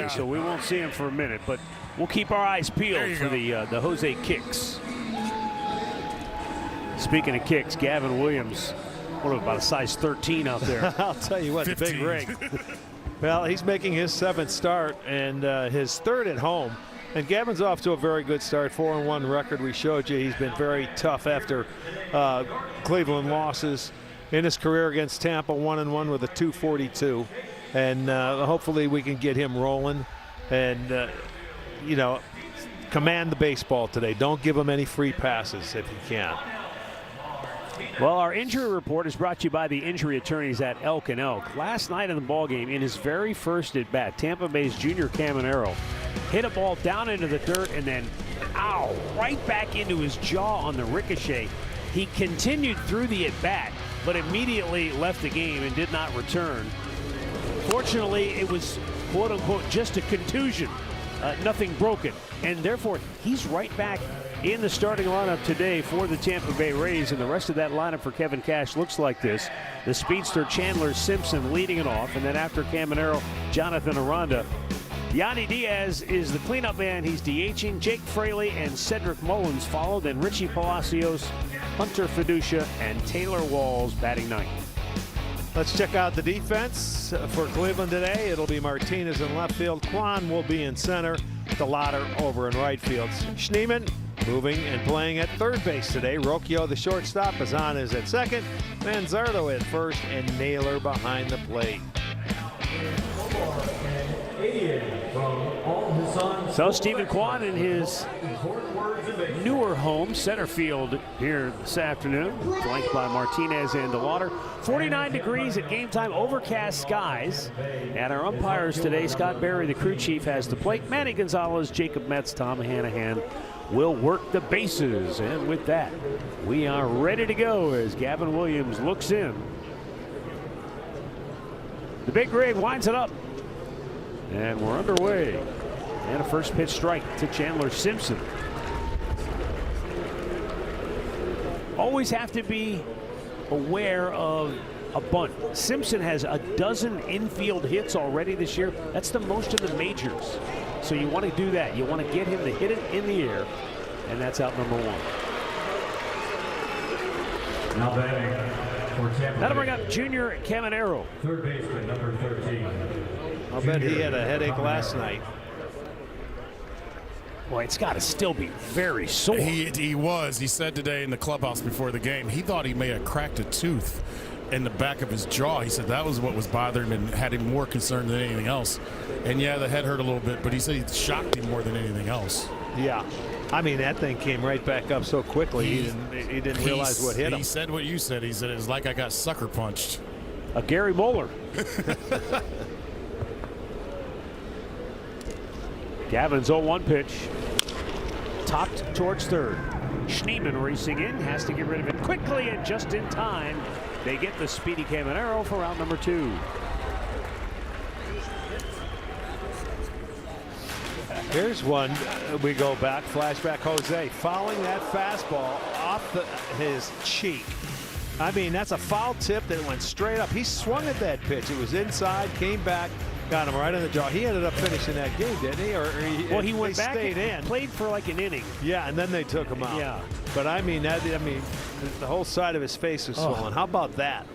Okay, so we won't see him for a minute, but we'll keep our eyes peeled for the Jose kicks. Speaking of kicks, Gavin Williams, what about a size 13 out there? I'll tell you what, 15. big rig. Well, he's making his 7th start and his 3rd at home. And Gavin's off to a very good start, 4-1 record. We showed you he's been very tough after Cleveland losses in his career against Tampa, 1-1 with a 2.42. And hopefully we can get him rolling and, you know, command the baseball today. Don't give him any free passes if you can. Well, our injury report is brought to you by the injury attorneys at Elk & Elk. Last night in the ballgame, in his very first at-bat, Tampa Bay's Junior Caminero hit a ball down into the dirt and then, ow, right back into his jaw on the ricochet. He continued through the at-bat, but immediately left the game and did not return. Fortunately, it was, quote-unquote, just a contusion, nothing broken. And therefore, he's right back in the starting lineup today for the Tampa Bay Rays, and the rest of that lineup for Kevin Cash looks like this. The speedster Chandler Simpson leading it off, and then after Caminero, Jonathan Aranda. Yandy Diaz is the cleanup man. He's DHing. Jake Fraley and Cedric Mullins followed, then Richie Palacios, Hunter Fiducia, and Taylor Walls batting ninth. Let's check out the defense for Cleveland today. It'll be Martinez in left field. Kwan will be in center. DeLauder over in right field. Schneemann moving and playing at third base today. Rocchio, the shortstop. Bazan is at second. Manzardo at first, and Naylor behind the plate. So Stephen Kwan in his newer home, center field here this afternoon, flanked by Martinez and DeLauder. 49 degrees at game time, overcast skies. And our umpires today, Scott Berry, the crew chief, has the plate. Manny Gonzalez, Jacob Metz, Tom Hanahan will work the bases. And with that, we are ready to go as Gavin Williams looks in. The big rig winds it up. And we're underway. And a first pitch strike to Chandler Simpson. Always have to be aware of a bunt. Simpson has a dozen infield hits already this year. That's the most in the majors. So you want to do that. You want to get him to hit it in the air. And that's out number one. Now batting for Tampa. That'll bring up Junior Caminero. Third baseman, number 13. I'll bet he had a headache last night. Boy, it's got to still be very sore. He was. He said today in the clubhouse before the game, he thought he may have cracked a tooth in the back of his jaw. He said that was what was bothering him and had him more concerned than anything else. And yeah, the head hurt a little bit, but he said it shocked him more than anything else. Yeah. I mean, that thing came right back up so quickly. He didn't realize what hit him. He said what you said. He said it was like I got sucker punched. A Gary Moeller. Gavin's 0-1 pitch. Topped towards third. Schneemann racing in, has to get rid of it quickly and just in time. They get the speedy Caminero for round number 2. Here's one. We go back, flashback. Jose fouling that fastball off his cheek. I mean, that's a foul tip that went straight up. He swung at that pitch. It was inside, came back, got him right in the jaw. He ended up finishing that game, didn't he? Well, he went back stayed in. Played for like an inning. Yeah, and then they took him out. Yeah. But I mean, the whole side of his face was swollen. How about that?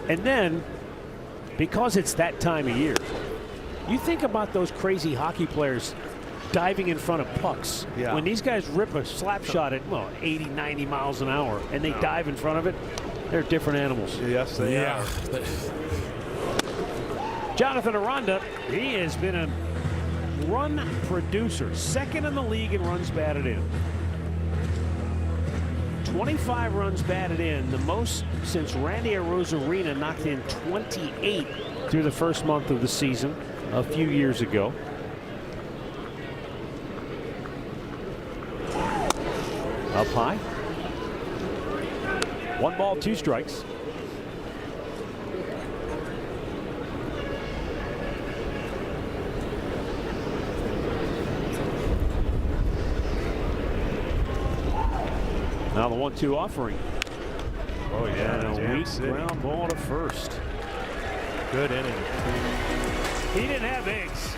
And then, because it's that time of year, you think about those crazy hockey players diving in front of pucks. Yeah. When these guys rip a slap shot at 80, 90 miles an hour and they dive in front of it, they're different animals. Yes, they are. Jonathan Aranda, he has been a run producer, second in the league in runs batted in. 25 runs batted in, the most since Randy Arozarena knocked in 28 through the first month of the season a few years ago. Up high. 1 ball, 2 strikes. Now the 1-2 offering. Oh yeah, and a weak ground ball to first. Good inning. He didn't have eggs.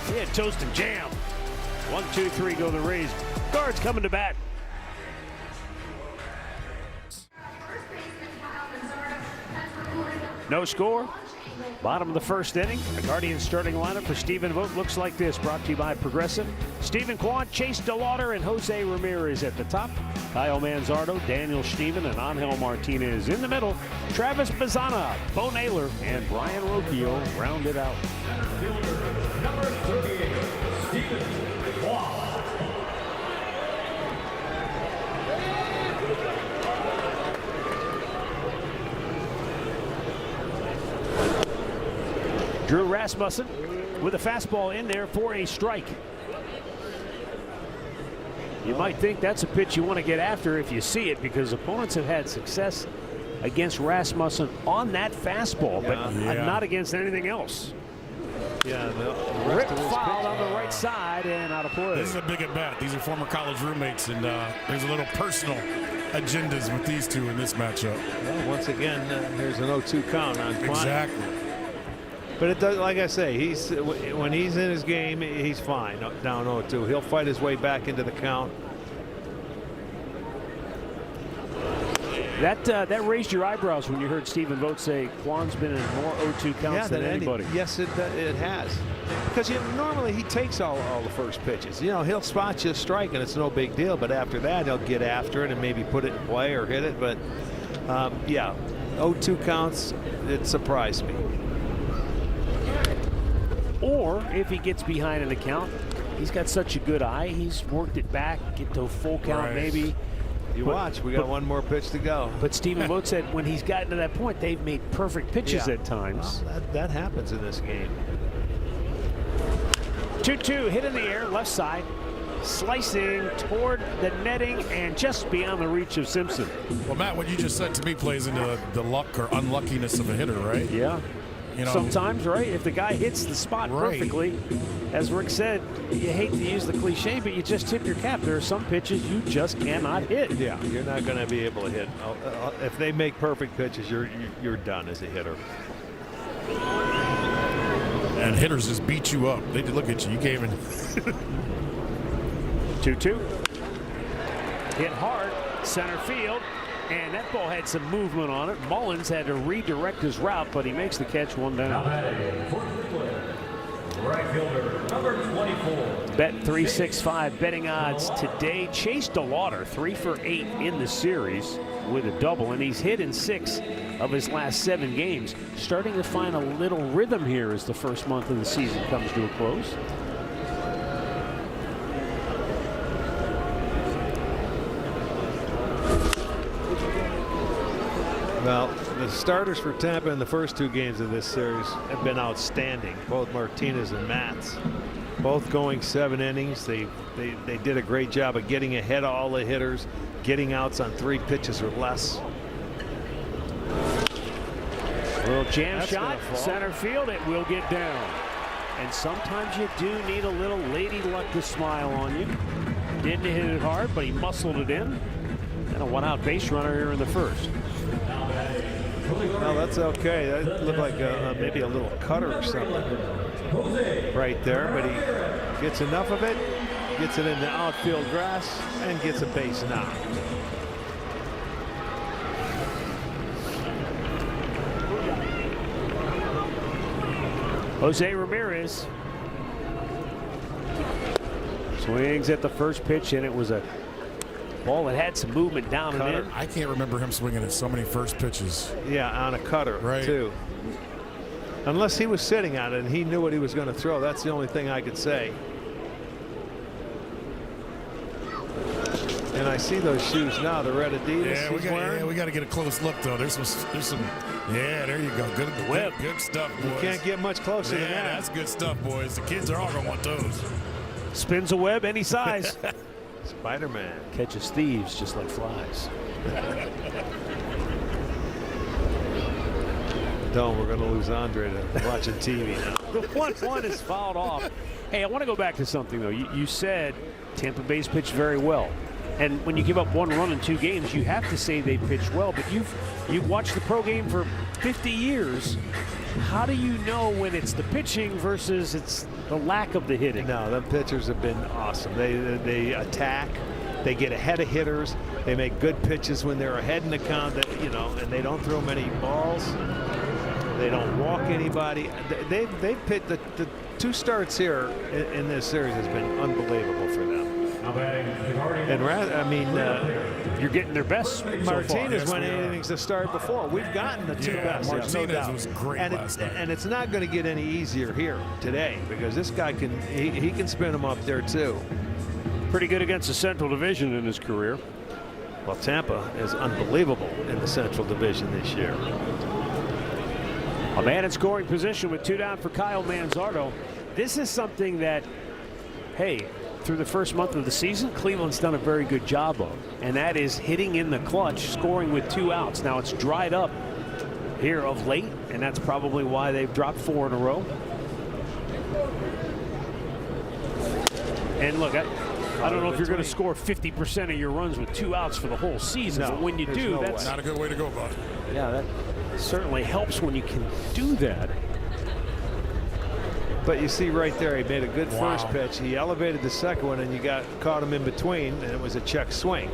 He had toast and jam. 1, 2, 3 go the Rays. Guards coming to bat. No score. Bottom of the first inning. The Guardians starting lineup for Stephen Vogt looks like this. Brought to you by Progressive. Stephen Kwan, Chase DeLauder, and Jose Ramirez at the top. Kyle Manzardo, Daniel Steven, and Angel Martinez in the middle. Travis Bazzana, Bo Naylor, and Brian Rocchio rounded out. Number 38, Stephen Kwan. Drew Rasmussen with a fastball in there for a strike. You might think that's a pitch you want to get after if you see it, because opponents have had success against Rasmussen on that fastball, but not against anything else. Yeah, Rip fouled on the right side and out of play. This is a big at bat. These are former college roommates, and there's a little personal agendas with these two in this matchup. Well, once again, there's an 0-2 count on Kwan. Exactly. But it does, like I say, when he's in his game, he's fine. Down 0-2, he'll fight his way back into the count. That raised your eyebrows when you heard Stephen Vogt say Kwan's been in more 0-2 counts than anybody. Yes, it has. Because normally he takes all the first pitches. You know, he'll spot you a strike and it's no big deal. But after that, he'll get after it and maybe put it in play or hit it. But yeah, 0-2 counts, it surprised me. Or if he gets behind in the count, he's got such a good eye. He's worked it back, get to a full count maybe. You watch, we got one more pitch to go. But Stephen Vogt said when he's gotten to that point, they've made perfect pitches at times. Well, that happens in this game. 2-2, hit in the air, left side, slicing toward the netting and just beyond the reach of Simpson. Well, Matt, what you just said to me plays into the luck or unluckiness of a hitter, right? Yeah. You know, sometimes, right? If the guy hits the spot perfectly, as Rick said, you hate to use the cliche, but you just tip your cap. There are some pitches you just cannot hit. Yeah, you're not going to be able to hit. If they make perfect pitches, you're done as a hitter. And hitters just beat you up. They look at you. You can't even. 2-2. Hit hard, center field. And that ball had some movement on it. Mullins had to redirect his route, but he makes the catch, one down. Right fielder, number 24. Bet 365 betting odds today. Chase DeLauder, 3 for 8 in the series with a double, and he's hit in 6 of his last 7 games. Starting to find a little rhythm here as the first month of the season comes to a close. Well, the starters for Tampa in the first 2 games of this series have been outstanding. Both Martinez and Matz, both going 7 innings. They did a great job of getting ahead of all the hitters, getting outs on 3 pitches or less. A little jam shot, center field. It will get down. And sometimes you do need a little lady luck to smile on you. Didn't hit it hard, but he muscled it in. And a 1-out base runner here in the first. No, that's okay. That looked like maybe a little cutter or something right there, but he gets enough of it, gets it in the outfield grass, and gets a base knock. Jose Ramirez swings at the first pitch, and it was a ball that had some movement down and in. I can't remember him swinging at so many first pitches. Yeah, on a cutter, too. Unless he was sitting on it and he knew what he was going to throw. That's the only thing I could say. And I see those shoes now, the red Adidas he's wearing. Yeah, we got to get a close look, though. There's some. Yeah, there you go. Good stuff, boys. You can't get much closer than that. That's good stuff, boys. The kids are all going to want those. Spins a web any size. Spider-Man catches thieves just like flies. We're going to lose Andre to watching TV now. The 1-1 is fouled off. Hey, I want to go back to something, though. You said Tampa Bay's pitched very well. And when you give up 1 run in 2 games, you have to say they pitched well. But you've watched the pro game for 50 years. how do you know when it's the pitching versus it's the lack of the hitting? No, the pitchers have been awesome. They attack. They get ahead of hitters. They make good pitches when they're ahead in the count. And they don't throw many balls. They don't walk anybody. They've pitched the 2 starts here in this series has been unbelievable for them. And you're getting their best. Martinez Yes, went we are. innings to start before. We've gotten the 2 best. Martinez no doubt. was great last night. And it's not going to get any easier here today because this guy he can spin them up there too. Pretty good against the Central Division in his career. Well, Tampa is unbelievable in the Central Division this year. A man in scoring position with 2 down for Kyle Manzardo. This is something that, hey, through the first month of the season, Cleveland's done a very good job of, and that is hitting in the clutch, scoring with 2 outs. Now it's dried up here of late, and that's probably why they've dropped 4 in a row. And look, I don't know if you're going to score 50% of your runs with 2 outs for the whole season, but when you do, that's not a good way to go about it. Yeah, that certainly helps when you can do that. But you see right there, he made a good first pitch. He elevated the second one, and you caught him in between, and it was a check swing.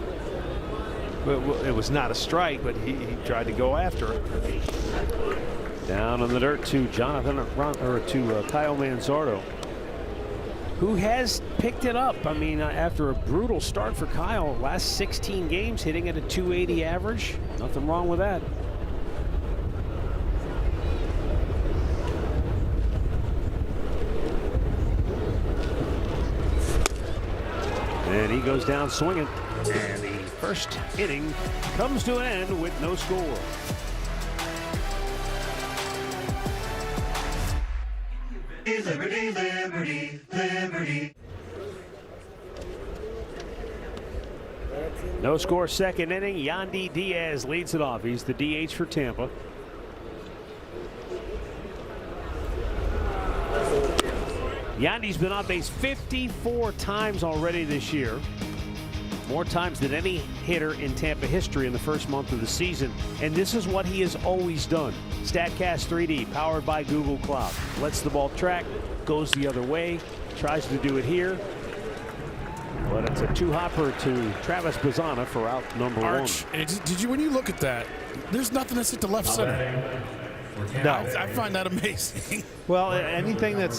But it was not a strike, but he tried to go after it. Down on the dirt to Kyle Manzardo, who has picked it up. I mean, after a brutal start for Kyle, last 16 games hitting at a 280 average. Nothing wrong with that. And he goes down swinging. And the first inning comes to an end with no score. Liberty, liberty, liberty. No score, second inning. Yandy Diaz leads it off. He's the DH for Tampa. Yandy's been on base 54 times already this year. More times than any hitter in Tampa history in the first month of the season. And this is what he has always done. StatCast 3D, powered by Google Cloud. Lets the ball track, goes the other way, tries to do it here. But it's a 2-hopper to Travis Bazzana for out number 1. Did you, when you look at that, there's nothing that's at the left center. No, I find that amazing. Well, anything that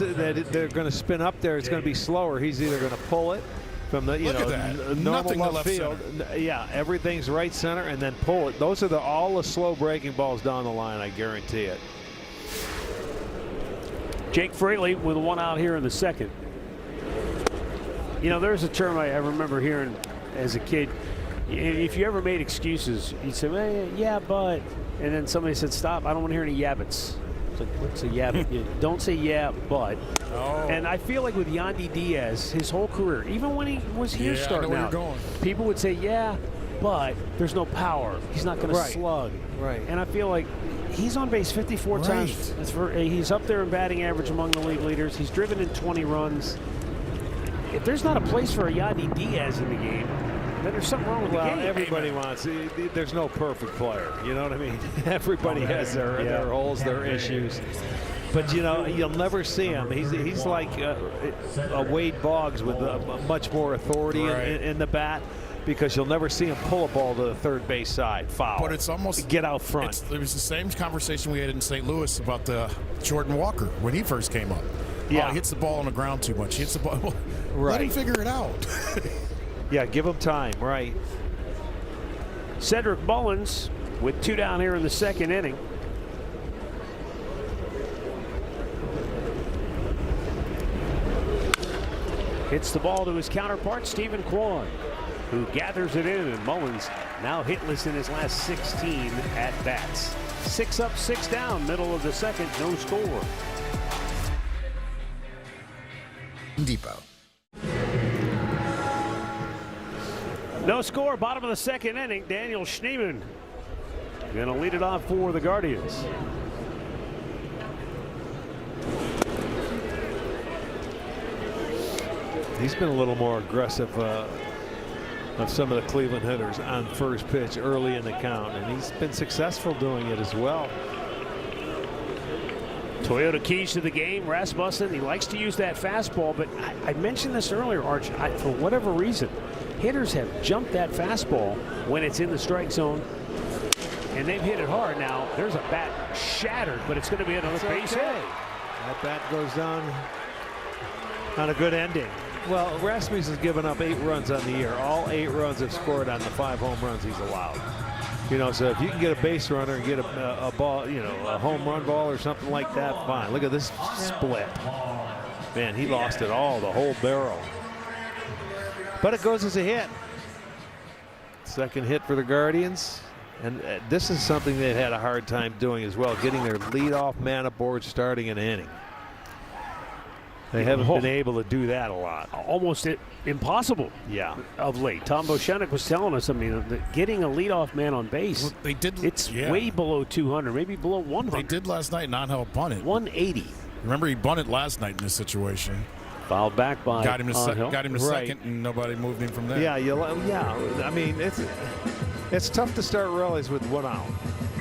they're going to spin up there is going to be slower. He's either going to pull it from the normal Nothing to left field. Yeah, everything's right center, and then pull it. Those are all the slow breaking balls down the line. I guarantee it. Jake Fraley with 1 out here in the second. You know, there's a term I remember hearing as a kid. If you ever made excuses, you'd say, well, yeah, but. And then somebody said, stop, I don't want to hear any yabbits. It's like, what's a yabbit? You don't say yeah, but. Oh. And I feel like with Yandy Diaz, his whole career, even when he was here starting out, people would say, yeah, but there's no power. He's not going to slug. Right. And I feel like he's on base 54 times. He's up there in batting average among the league leaders. He's driven in 20 runs. If there's not a place for a Yandy Diaz in the game, then there's something wrong with the game. Everybody wants. There's no perfect player. You know what I mean? Everybody has their holes, their issues. But you know, you'll never see him. He's like a Wade Boggs with much more authority in the bat, because you'll never see him pull a ball to the third base side, foul. But it's almost get out front. It was the same conversation we had in St. Louis about the Jordan Walker when he first came up. Yeah, he hits the ball on the ground too much. He hits the ball. Let him figure it out. Yeah, give him time, right. Cedric Mullins with 2 down here in the second inning. Hits the ball to his counterpart, Stephen Kwan, who gathers it in, and Mullins now hitless in his last 16 at-bats. 6 up, 6 down, middle of the second, no score. Depot. No score, bottom of the second inning. Daniel Schneemann going to lead it off for the Guardians. He's been a little more aggressive of some of the Cleveland hitters on first pitch early in the count, and he's been successful doing it as well. Toyota keys to the game. Rasmussen, he likes to use that fastball, but I mentioned this earlier, Arch. For whatever reason, hitters have jumped that fastball when it's in the strike zone, and they've hit it hard. Now, there's a bat shattered, but it's going to be another base hit. That bat goes down on a good ending. Well, Rasmussen's given up 8 runs on the year. All 8 runs have scored on the 5 home runs he's allowed. You know, so if you can get a base runner and get a ball, you know, a home run ball or something like that, fine. Look at this split. Man, he lost it all, the whole barrel. But it goes as a hit. Second hit for the Guardians. And this is something they've had a hard time doing as well, getting their leadoff man aboard starting an inning. They haven't been able to do that a lot. Almost impossible. Yeah. Of late. Tom Bochenek was telling us, I mean, that getting a leadoff man on base, Well, they did. it's way below 200, maybe below 100. They did last night. Not bunt it. 180. Remember, he bunted last night in this situation. Fouled back by Got him to Right. second, and nobody moved him from there. Yeah, I mean, it's tough to start rallies with 1 out.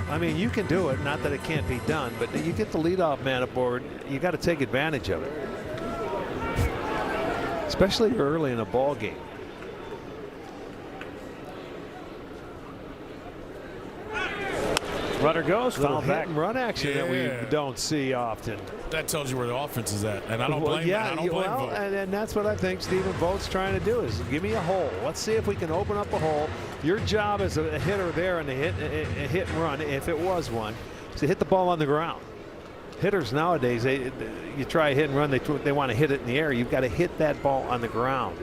I mean, you can do it. Not that it can't be done, but you get the leadoff man aboard, you got to take advantage of it, especially early in a ball game. runner goes, Little fouled hit back. and run action that Yeah. we don't see often. That tells you where the offense is at, and I don't Well, blame. yeah, I don't blame well, Vogt. and that's what I think Stephen Vogt's trying to do is give me a hole. Let's see if we can open up a hole. Your job as a hitter there in the hit and run, if it was one, is to hit the ball on the ground. Hitters nowadays, you try a hit and run, they want to hit it in the air. You've got to hit that ball on the ground.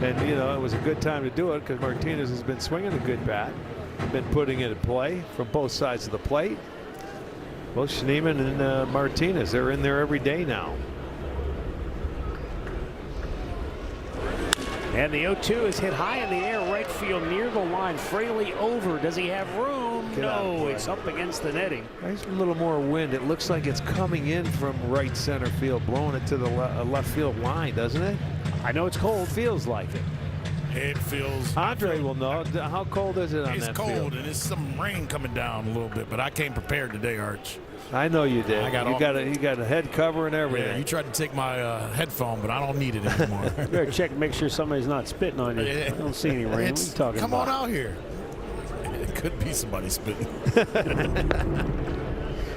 And, you know, it was a good time to do it because Martinez has been swinging a good bat, been putting it in play from both sides of the plate. Both Schneemann and Martinez, they're in there every day now. And the 0-2 is hit high in the air, right field near the line. Fraley over. Does he have room? Get out of No, play. it's up against the netting. There's a little more wind. It looks like it's coming in from right center field, blowing it to the left field line, doesn't it? I know it's cold. Feels like it. It feels. Andre will know. How cold is it on It's that cold, field? and it's some rain coming down a little bit, but I came prepared today, Arch. I know you did. I got you all- got a head cover and everything. Yeah, you tried to take my headphone, but I don't need it anymore. You better check and make sure somebody's not spitting on you. Yeah. I don't see any rain. What are you talking Come about? on out here. It could be somebody spitting.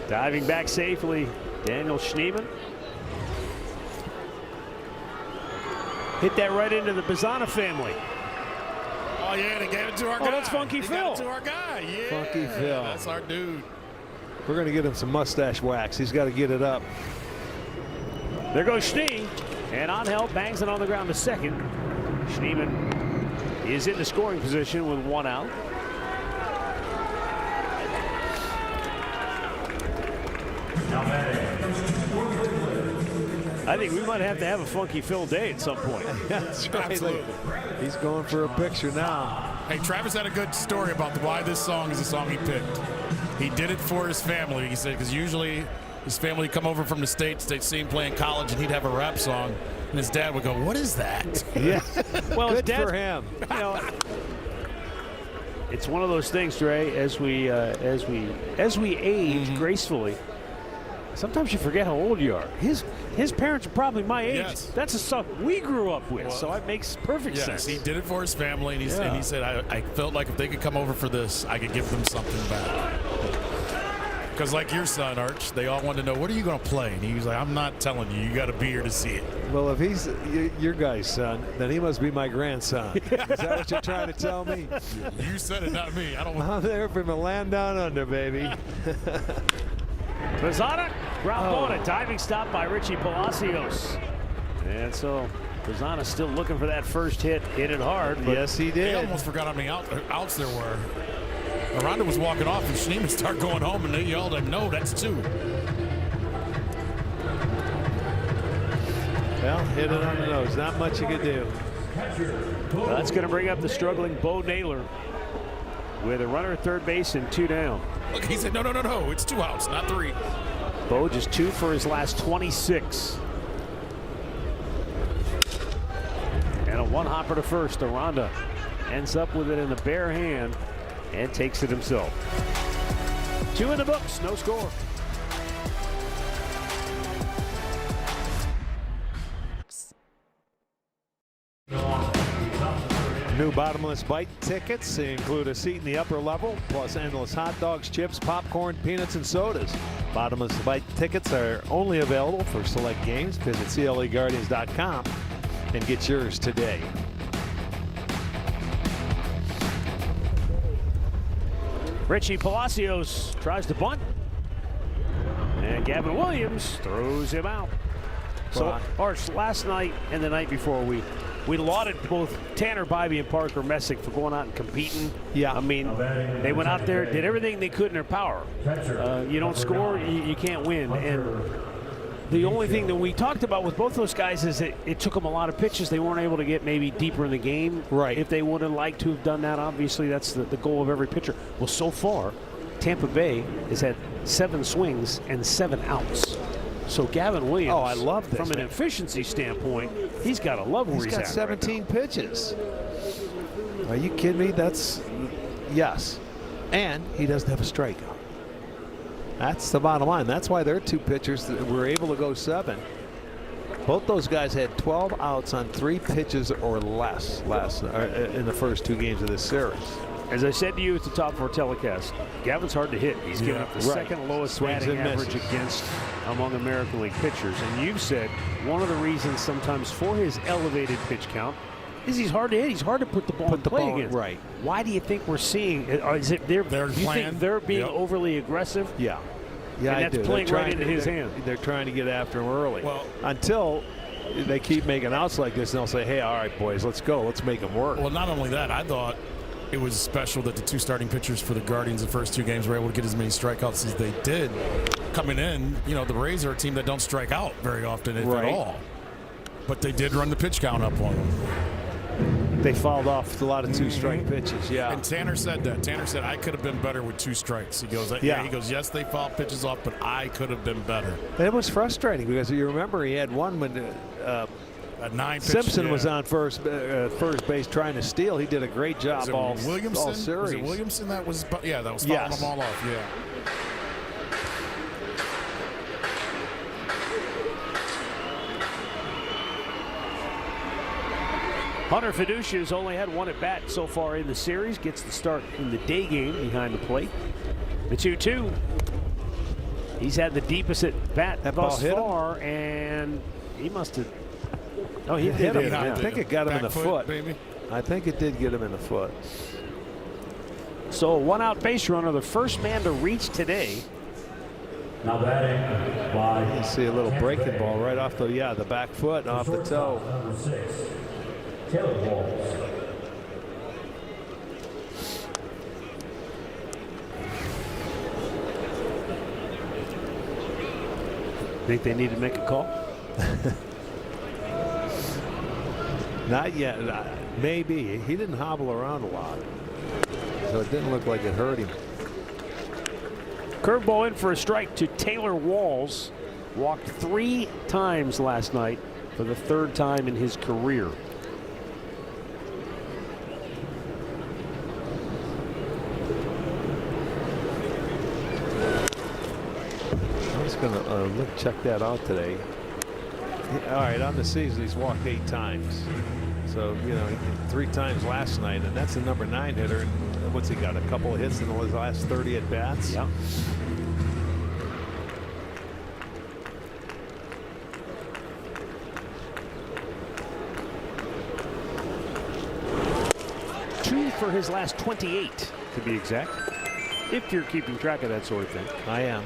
Diving back safely, Daniel Schneemann. Hit that right into the Bazzana family. Oh yeah, they gave it to our guy. that's Funky They Phil. got it to our guy. Yeah, Funky Phil. That's our dude. We're going to get him some mustache wax. He's got to get it up. There goes Schnee, and Angel bangs it on the ground to second. Schneemann is in the scoring position with 1 out. I think we might have to have a Funky Phil day at some point. That's right. Absolutely. He's going for a picture now. Hey, Travis had a good story about why this song is the song he picked. He did it for his family. He said because usually his family would come over from the States, they'd see him play in college, and he'd have a rap song, and his dad would go, "What is that?" Yeah. Well, his Good dad's- for him. You know, it's one of those things, Dre. As we age gracefully, sometimes you forget how old you are. His parents are probably my age. Yes. That's a song we grew up with, Well, so it makes perfect Yes, sense. he did it for his family, and Yeah. he said, I felt like if they could come over for this, I could give them something back. Because like your son, Arch, they all wanted to know, what are you going to play? And he was like, I'm not telling you. You got to be here to see it. Well, if he's your guy's son, then he must be my grandson. Is that what you're trying to tell me? You said it, not me. I don't. I'm there from the land down under, baby. Bazzana, ground ball, and a diving stop by Richie Palacios. And so Bazzana still looking for that first hit. Hit it hard. But Yes, he They did. almost forgot how many outs there were. Aranda was walking off, and Schneemann started going home, and they yelled at him, "No, that's 2." Well, hit it on the nose. Not much you could do. that's going to bring up the struggling Bo Naylor with a runner at third base and 2 down. Look, he said, no, it's 2 outs, not 3. Bo just 2 for his last 26. And a 1-hopper to first. Aranda ends up with it in the bare hand and takes it himself. 2 in the books, no score. New bottomless bite tickets include a seat in the upper level, plus endless hot dogs, chips, popcorn, peanuts, and sodas. Bottomless bite tickets are only available for select games. Visit CLEGuardians.com and get yours today. Richie Palacios tries to bunt. And Gavin Williams throws him out. So, Arch, last night and the night before, we lauded both Tanner Bybee and Parker Messick for going out and competing. Yeah. I mean, they went out there, did everything they could in their power. You don't score, you can't win. And the only thing that we talked about with both those guys is that it took them a lot of pitches. They weren't able to get maybe deeper in the game. Right. If they would have liked to have done that, obviously that's the goal of every pitcher. Well, so far, Tampa Bay has had 7 swings and 7 outs. So Gavin Williams, I love this, from an efficiency standpoint, he's got to love where he's got at 17 pitches. Are you kidding me? That's yes. And he doesn't have a strikeout. That's the bottom line. That's why there are 2 pitchers that were able to go 7. Both those guys had 12 outs on 3 pitches or less in the first 2 games of this series. As I said to you at the top of our telecast, Gavin's hard to hit. He's given up the second lowest batting average against among American League pitchers. And you've said one of the reasons sometimes for his elevated pitch count is he's hard to hit. He's hard to put the ball in play against. Right. Why do you think we're seeing? Is it you think they're being overly aggressive? Yeah. Yeah, and that's playing right into his hand. They're trying to get after him early. Well, until they keep making outs like this, and they'll say, hey, all right, boys, let's go. Let's make them work. Well, not only that, I thought it was special that the 2 starting pitchers for the Guardians the first 2 games were able to get as many strikeouts as they did. Coming in, you know, the Rays are a team that don't strike out very often, if at all. But they did run the pitch count up on them. They fouled off a lot of 2-strike pitches, yeah. And Tanner said that. Tanner said, I could have been better with 2 strikes. He goes, yeah. He goes, yes, they fouled pitches off, but I could have been better. And it was frustrating because you remember he had one when Simpson was on first base trying to steal. He did a great job all series. Was it Williamson that was? Yeah, that was fouling them all off. Yeah. Hunter Fiducia has only had 1 at bat so far in the series. Gets the start in the day game behind the plate. The 2-2. He's had the deepest at bat thus far, and he must have. Oh, he hit him. I think it got him in the foot. Baby. I think it did get him in the foot. So a 1-out base runner, the first man to reach today. Now batting by. You see a little breaking ball right off the back foot and off the toe. Number 6, Taylor Walls. Think they need to make a call? Not yet. Maybe. He didn't hobble around a lot, so it didn't look like it hurt him. Curveball in for a strike to Taylor Walls. Walked 3 times last night for the 3rd time in his career. I'm just going to check that out today. All right, on the season, he's walked 8 times. So, you know, 3 times last night, and that's the number 9 hitter. And what's he got? A couple of hits in his last 30 at bats? Yeah. For his last 28, to be exact, if you're keeping track of that sort of thing. I am.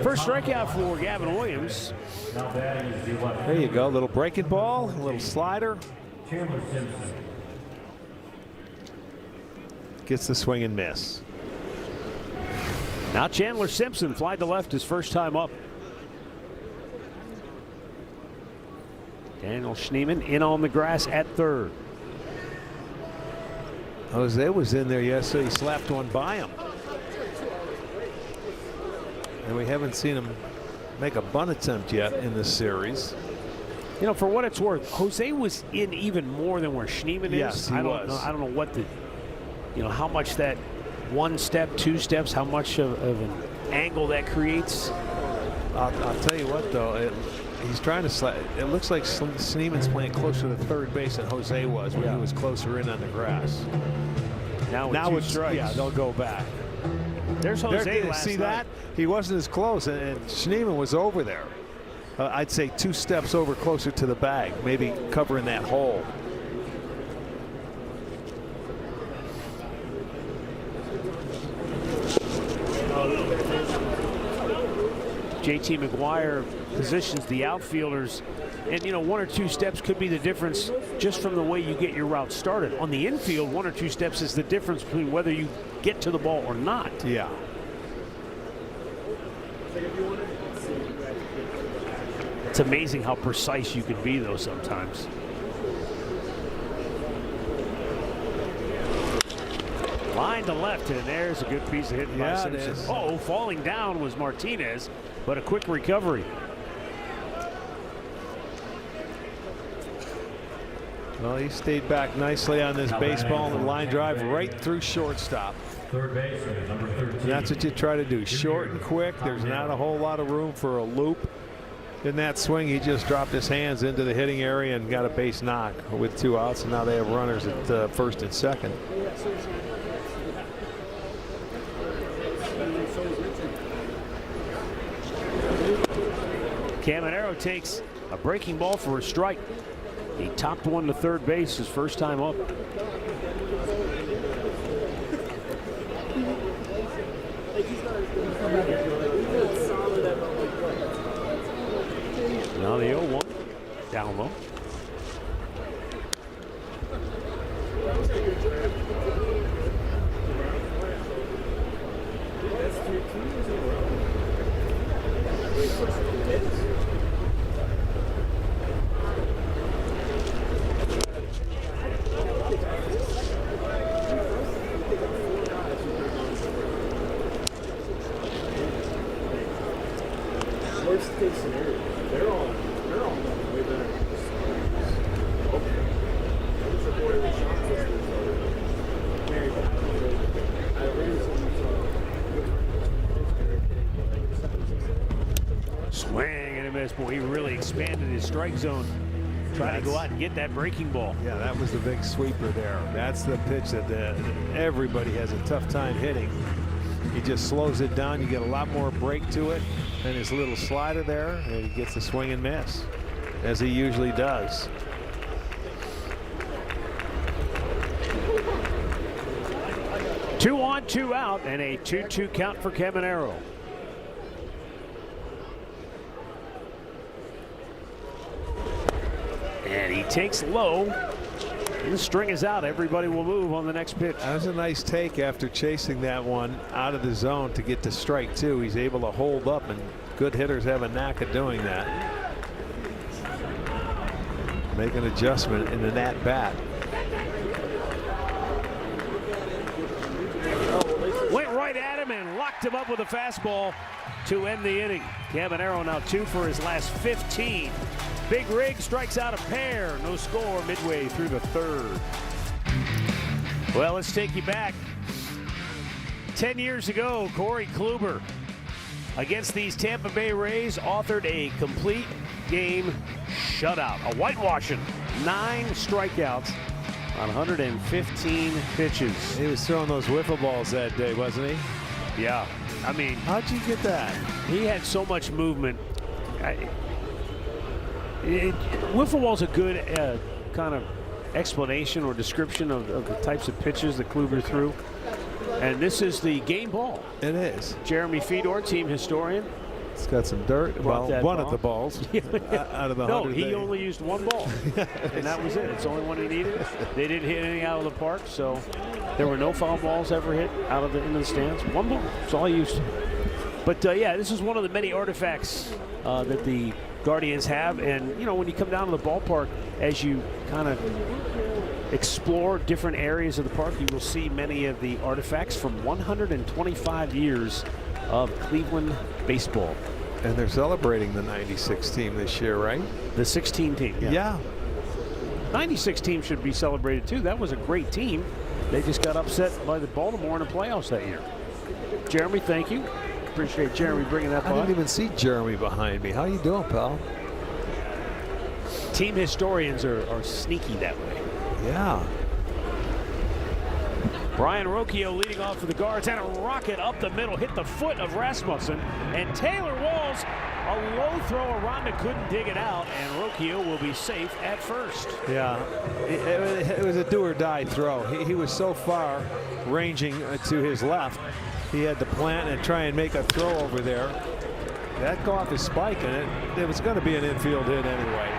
First strikeout for Gavin Williams. There you go. A little breaking ball, a little slider. Gets the swing and miss. Now Chandler Simpson fly to left his first time up. Daniel Schneemann in on the grass at 3rd. Jose was in there yesterday. He slapped one by him. And we haven't seen him make a bunt attempt yet in this series. You know, for what it's worth, Jose was in even more than where Schneemann is. Yes, he was. I don't know what the, you know, how much that 1 step, 2 steps, how much of an angle that creates. I'll tell you what, though, he's trying to slide. It looks like Schneemann's playing closer to third base than Jose was when he was closer in on the grass. Now Now with it's 2 strikes. yeah, they'll go back. There's Jose last see night. that? He wasn't as close, and Schneemann was over there. I'd say 2 steps over closer to the bag, maybe covering that hole. JT McGuire positions the outfielders, and you know, 1 or 2 steps could be the difference just from the way you get your route started. On the infield, 1 or 2 steps is the difference between whether you get to the ball or not. Yeah. It's amazing how precise you can be, though, sometimes. Line to left, and there's a good piece of hitting by Simpson. Oh, falling down was Martinez, but a quick recovery. Well, he stayed back nicely on this baseball and line drive right through shortstop. Third base, number 13. And that's what you try to do. Short and quick. There's not a whole lot of room for a loop. In that swing, he just dropped his hands into the hitting area and got a base knock with 2 outs, and now they have runners at first and second. Caminero takes a breaking ball for a strike. He topped one to third base his first time up. Now the 0-1 down low. Worst case scenario, they're all way better. Swing and a miss. Boy, he really expanded his strike zone, trying to go out and get that breaking ball. Yeah, that was the big sweeper there. That's the pitch that everybody has a tough time hitting. He just slows it down. You get a lot more break to it, and his little slider there, and he gets a swing and miss, as he usually does. Two on, 2 out, and a 2-2 count for Caminero. And he takes low. And the string is out. Everybody will move on the next pitch. That was a nice take after chasing that one out of the zone to get to strike 2. He's able to hold up, and good hitters have a knack of doing that. Make an adjustment in the at-bat. Went right at him and locked him up with a fastball to end the inning. Caminero now 2 for his last 15. Big Rig strikes out a pair. No score midway through the 3rd. Well, let's take you back. 10 years ago, Corey Kluber against these Tampa Bay Rays authored a complete game shutout. A whitewashing. 9 strikeouts on 115 pitches. He was throwing those wiffle balls that day, wasn't he? Yeah. I mean, how'd you get that? He had so much movement. Wiffle ball's a good kind of explanation or description of the types of pitches that Kluber threw. And this is the game ball. It is. Jeremy Fedor, team historian. It's got some dirt. Well, one of the balls out of the 100. No, he only used 1 ball, and that was it. It's the only one he needed. They didn't hit anything out of the park, so there were no foul balls ever hit out of into the stands. 1 ball. That's all he used. But yeah, this is one of the many artifacts that the Guardians have, and you know, when you come down to the ballpark, as you kind of explore different areas of the park, you will see many of the artifacts from 125 years of Cleveland baseball. And they're celebrating the 96 team this year, right? The 16 team. Yeah. 96 team should be celebrated too. That was a great team. They just got upset by the Baltimore in the playoffs that year. Jeremy, thank you. Appreciate Jeremy bringing that I by. didn't even see Jeremy behind me. How you doing, pal? Team historians are sneaky that way. Yeah. Brian Rocchio leading off for the Guards, and a rocket up the middle hit the foot of Rasmussen, and Taylor Walls, a low throw. Aranda couldn't dig it out, and Rocchio will be safe at first. Yeah, it was a do or die throw. He was so far ranging to his left, he had to plant and try and make a throw over there. That go off his spike, and it was going to be an infield hit anyway.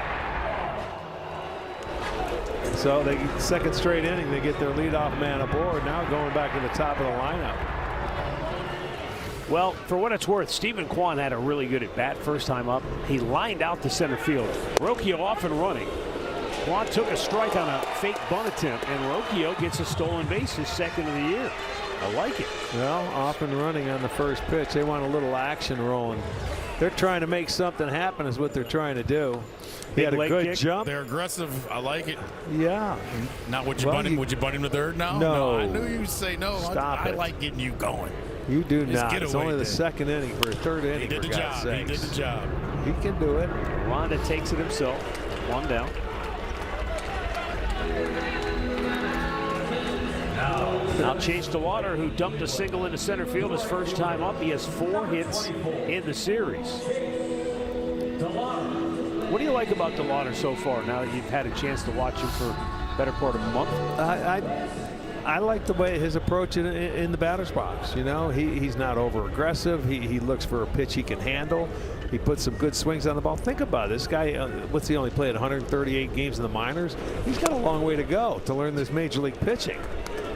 So they second straight inning, they get their leadoff man aboard. Now going back to the top of the lineup. Well, for what it's worth, Stephen Kwan had a really good at bat first time up. He lined out to center field. Rocchio off and running. Kwan took a strike on a fake bunt attempt, and Rocchio gets a stolen base, his second of the year. I like it. Well, off and running on the first pitch. They want a little action rolling. They're trying to make something happen is what they're trying to do. He had a good jump. They're aggressive. I like it. Yeah. Now, would you bunt him? Would you bunt him to third now? No. I knew you would say no. Stop I it. like getting you going. You do Just not. get It's away only the then. second inning for a third inning. He did the for God's job. He did sakes. the job. He can do it. Ronda takes it himself. One down. Now Chase DeLauder, who dumped a single into center field his first time up. He has 4 hits in the series. What do you like about DeLauder so far, now that you've had a chance to watch him for a better part of a month? I like the way his approach in the batter's box. You know, he's not over aggressive. He looks for a pitch he can handle. He puts some good swings on the ball. Think about it. This guy, what's he only played 138 games in the minors? He's got a long way to go to learn this major league pitching.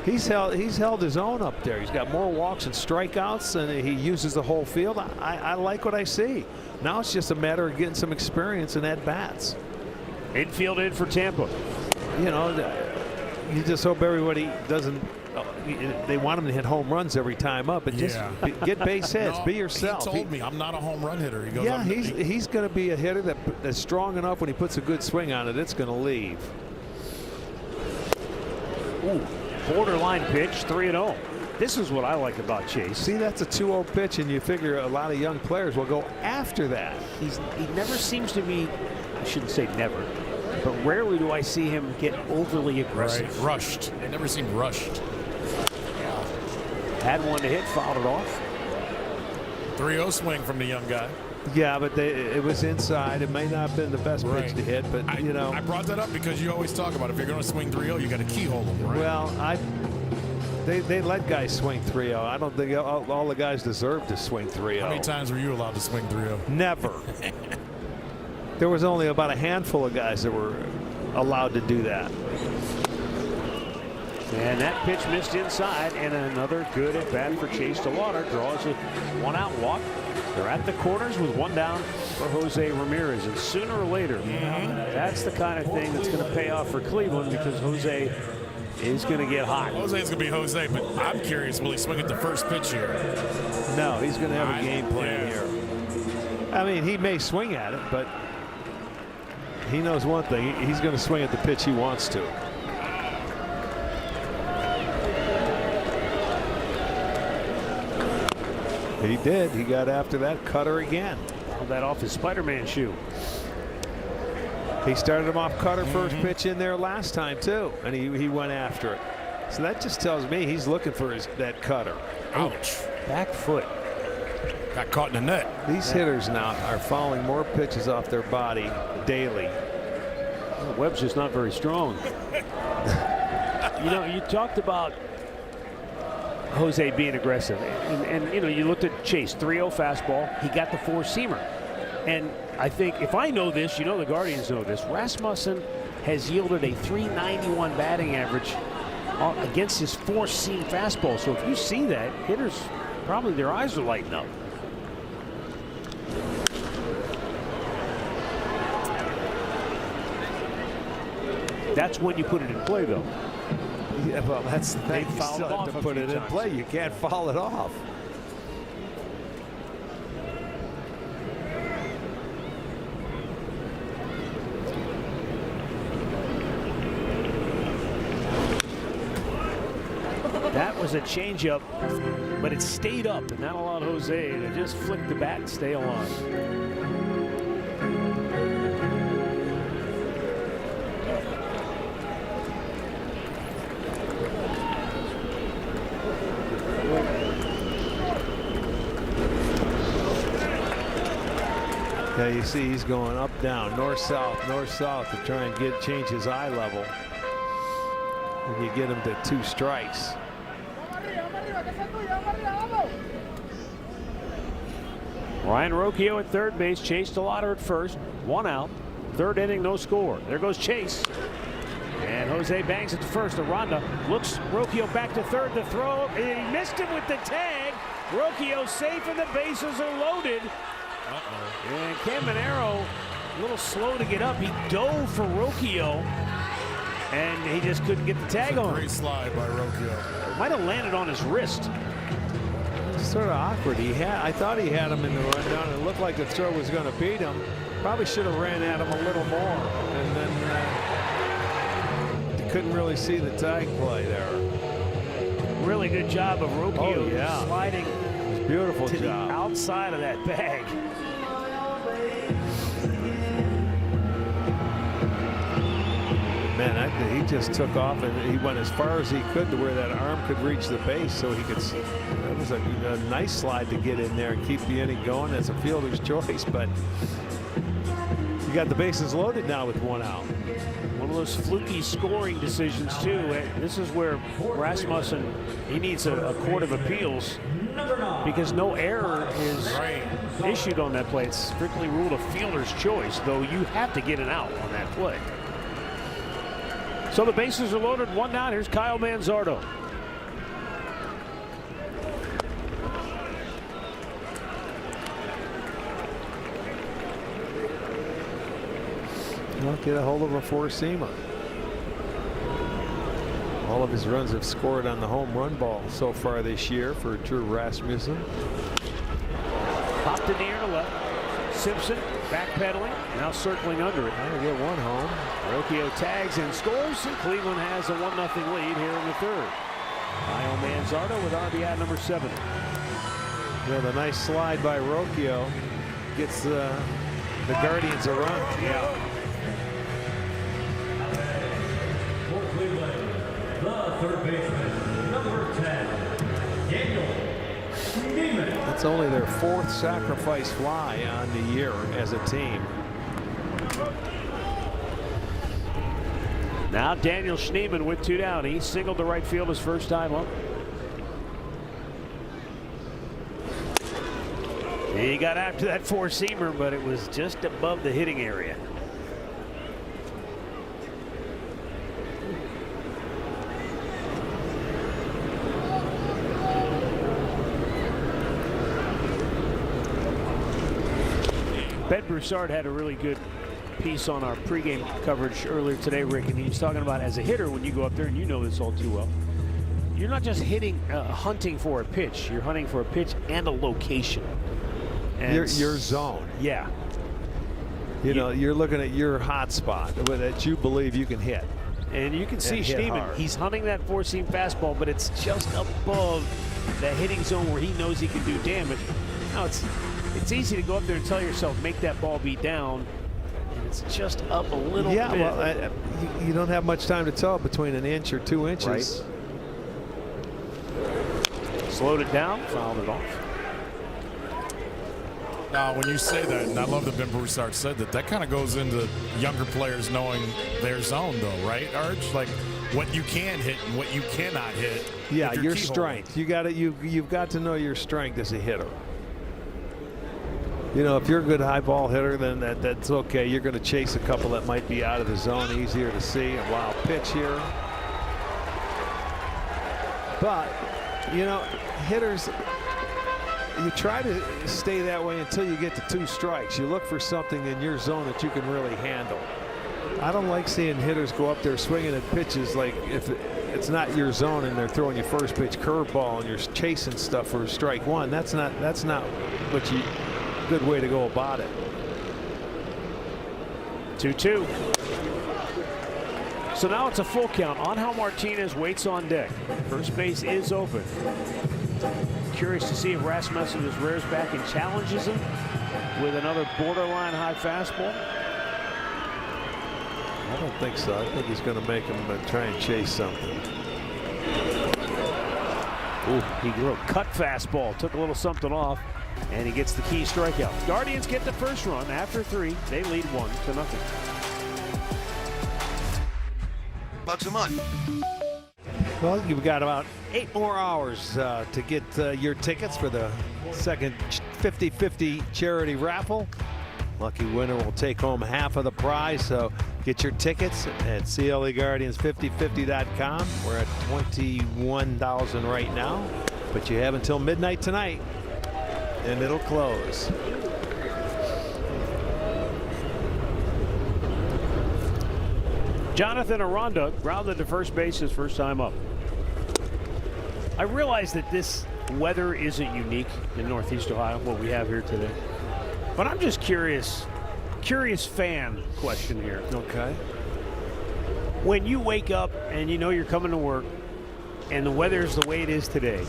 He's held his own up there. He's got more walks and strikeouts, and he uses the whole field. I like what I see. Now it's just a matter of getting some experience and at bats. Infield in for Tampa. You know, you just hope everybody doesn't. They want him to hit home runs every time up, but just get base hits. No, be yourself. He told me I'm not a home run hitter. He goes, Yeah, he's going to be a hitter that's strong enough when he puts a good swing on it. It's going to leave. Ooh, borderline pitch, 3-0. This is what I like about Chase. See, that's a 2-0 pitch, and you figure a lot of young players will go after that. He never seems to be, I shouldn't say never, but rarely do I see him get overly aggressive. Right. Rushed. They never seem rushed. Had one to hit, fouled it off. 3-0 swing from the young guy. Yeah, but it was inside. It may not have been the best pitch to hit, but you know. I brought that up because you always talk about if you're going to swing 3-0, you got to keyhole them, right? Well, they let guys swing 3-0. I don't think all the guys deserve to swing 3-0. How many times were you allowed to swing 3-0? Never. There was only about a handful of guys that were allowed to do that. And that pitch missed inside, and another good at bat for Chase DeLauder. Draws a 1-out walk. They're at the corners with 1 down for Jose Ramirez, and sooner or later, that's the kind of thing that's going to pay off for Cleveland, because Jose is going to get hot. Jose's going to be Jose, but I'm curious, will he swing at the first pitch here? No, he's going to have a game plan here. I mean, he may swing at it, but he knows one thing. He's going to swing at the pitch he wants to. He did. He got after that cutter again. Pulled that off his Spider-Man shoe. He started him off cutter first pitch in there last time too, and he went after it. So that just tells me he's looking for that cutter. Ouch. Back foot. Got caught in the net. These hitters now are fouling more pitches off their body daily. Well, Webb's just not very strong. You know, you talked about Jose being aggressive, and you know, you looked at Chase, 3-0 fastball. He got the 4-seamer, and I think, if I know this, you know, the Guardians know this, Rasmussen has yielded a .391 batting average against his 4-seam fastball. So if you see that, hitters probably their eyes are lighting up. That's when you put it in play, though. Yeah, well, that's the thing. You fouled still off have to a put few it in times. play. You can't foul it off. was a changeup, but it stayed up, and that allowed Jose to just flick the bat and stay alive. Yeah, you see he's going up, down, north, south to try and change his eye level. And you get him to 2 strikes. Ryan Rocchio at third base, Chase DeLauder at first, 1 out. Third inning, no score. There goes Chase. And Jose bangs at the first. Aranda looks Rocchio back to third. The throw, and he missed him with the tag. Rocchio safe and the bases are loaded. And Caminero a little slow to get up. He dove for Rocchio, and he just couldn't get the tag on. Great slide by Rocchio. Might have landed on his wrist. Sort of awkward. I thought he had him in the rundown. It looked like the throw was going to beat him. Probably should have ran at him a little more, and then couldn't really see the tag play there. Really good job of Rocchio sliding. Beautiful to job. The outside of that bag. Man, he just took off and he went as far as he could to where that arm could reach the base, so he could. That was a nice slide to get in there and keep the inning going. As a fielder's choice, but you got the bases loaded now with 1 out. One of those fluky scoring decisions too. This is where Rasmussen, he needs a court of appeals, because no error is issued on that play. It's strictly ruled a fielder's choice, though you have to get an out on that play. So the bases are loaded, 1 down. Here's Kyle Manzardo. Well, get a hold of a 4-seamer. All of his runs have scored on the home run ball so far this year for Drew Rasmussen. Popped in the air to left. Simpson backpedaling, now circling under it. That'll get 1 home. Rocchio tags and scores, and Cleveland has a 1-0 lead here in the third. Kyle Manzardo with RBI number 7. Yeah, the nice slide by Rocchio gets the Guardians a run. Yeah. For Cleveland, the third baseman, number 10, Daniel Schneemann. That's only their 4th sacrifice fly on the year as a team. Now Daniel Schneemann with 2 down. He singled to right field his first time up. He got after that 4-seamer, but it was just above the hitting area. Ben Broussard had a really good piece on our pregame coverage earlier today, Rick, and he was talking about, as a hitter, when you go up there, and you know this all too well, you're not just hunting for a pitch. You're hunting for a pitch and a location. And Your zone. Yeah. You know, you're looking at your hot spot that you believe you can hit. And you can see Schneemann, he's hunting that 4-seam fastball, but it's just above the hitting zone where he knows he can do damage. Now it's easy to go up there and tell yourself, make that ball be down. And it's just up a little bit. Yeah, well, you don't have much time to tell between 1 inch or 2 inches. Right. Slowed it down, fouled it off. Now, when you say that, and I love that Ben Broussard said that, that kind of goes into younger players knowing their zone, though, right, Arch? Like what you can hit and what you cannot hit. Yeah, your strength. You've got to know your strength as a hitter. You know, if you're a good high ball hitter, then that's okay. You're going to chase a couple that might be out of the zone, easier to see. A wild pitch here. But, you know, hitters, you try to stay that way until you get to 2 strikes. You look for something in your zone that you can really handle. I don't like seeing hitters go up there swinging at pitches like if it's not your zone and they're throwing you first pitch curveball and you're chasing stuff for strike 1. That's not what you. Good way to go about it. 2-2. So now it's a full count. Angel Martinez waits on deck. First base is open. Curious to see if Rasmussen rears back and challenges him with another borderline high fastball. I don't think so. I think he's going to make him try and chase something. Ooh, he drew a cut fastball, took a little something off, and he gets the key strikeout. Guardians get the first run after 3. They lead 1-0. $1 a month. Well, you've got about 8 more hours to get your tickets for the second 50-50 charity raffle. Lucky winner will take home half of the prize. So get your tickets at CLEGuardians5050.com. We're at 21,000 right now, but you have until midnight tonight, and it'll close. Jonathan Aranda grounded to first base his first time up. I realize that this weather isn't unique in Northeast Ohio, what we have here today. But I'm just curious fan question here. Okay. When you wake up and you know you're coming to work and the weather is the way it is today,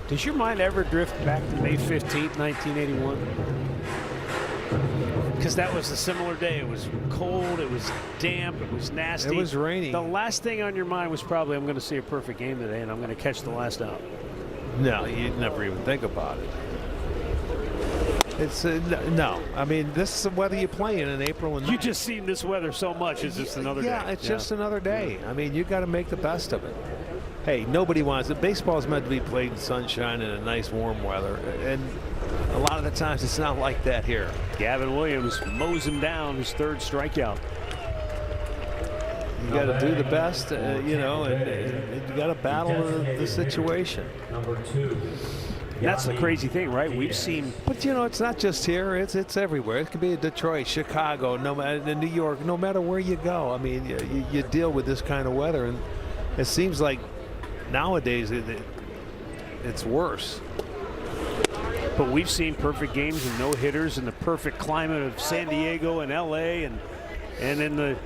does your mind ever drift back to May 15th, 1981? Because that was a similar day. It was cold, it was damp, it was nasty. It was rainy. The last thing on your mind was probably, I'm going to see a perfect game today and I'm going to catch the last out. No, you'd never even think about it. It's no. I mean, this is the weather you play in April and May. You just seen this weather so much. It's just another day. Yeah, it's just another day. I mean, you got to make the best of it. Hey, nobody wants it. Baseball is meant to be played in sunshine and a nice warm weather, and a lot of the times it's not like that here. Gavin Williams mows him down, his 3rd strikeout. You got to do the best, you know, and you got to battle the situation. Number 2. That's the crazy thing, right? We've seen. But you know, it's not just here; it's everywhere. It could be in Detroit, Chicago, no matter in New York, no matter where you go. I mean, you deal with this kind of weather, and it seems like nowadays it's worse. But we've seen perfect games and no hitters in the perfect climate of San Diego and LA, and in the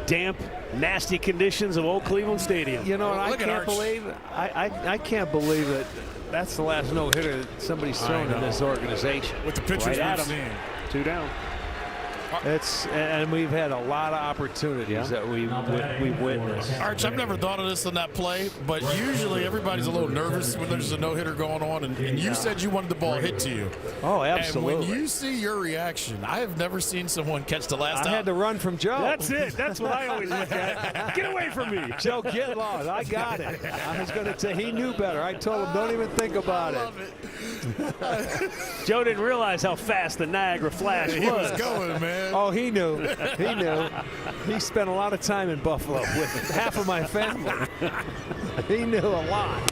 damp, nasty conditions of Old Cleveland Stadium. You know, and I Look at can't Arch. believe I can't believe that that's the last no-hitter that somebody's thrown in this organization. With the pitchers Right at we've him. seen. 2 down. And we've had a lot of opportunities that we've witnessed. Arch, I've never thought of this on that play, but usually everybody's a little nervous when there's a no-hitter going on, and you said you wanted the ball hit to you. Oh, absolutely. And when you see your reaction, I have never seen someone catch the last I out. had to run from Joe. That's it. That's what I always look at. Get away from me. Joe, get lost. I got it. I was going to say he knew better. I told him, don't even think about it. Joe didn't realize how fast the Niagara Flash He was going, man. Oh, he knew. He knew. He spent a lot of time in Buffalo with half of my family. He knew a lot.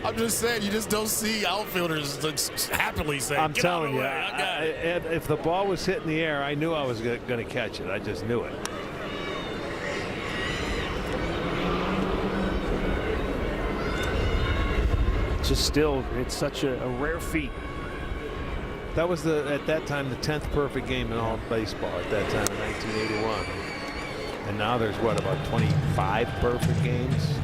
I'm just saying, you just don't see outfielders happily saying, I'm "Get out of telling the you, way, I got it." if the ball was hitting the air, I knew I was going to catch it. I just knew it. Just still, it's such a rare feat. That was at that time the 10th perfect game in all of baseball at that time in 1981. And now there's what, about 25 perfect games?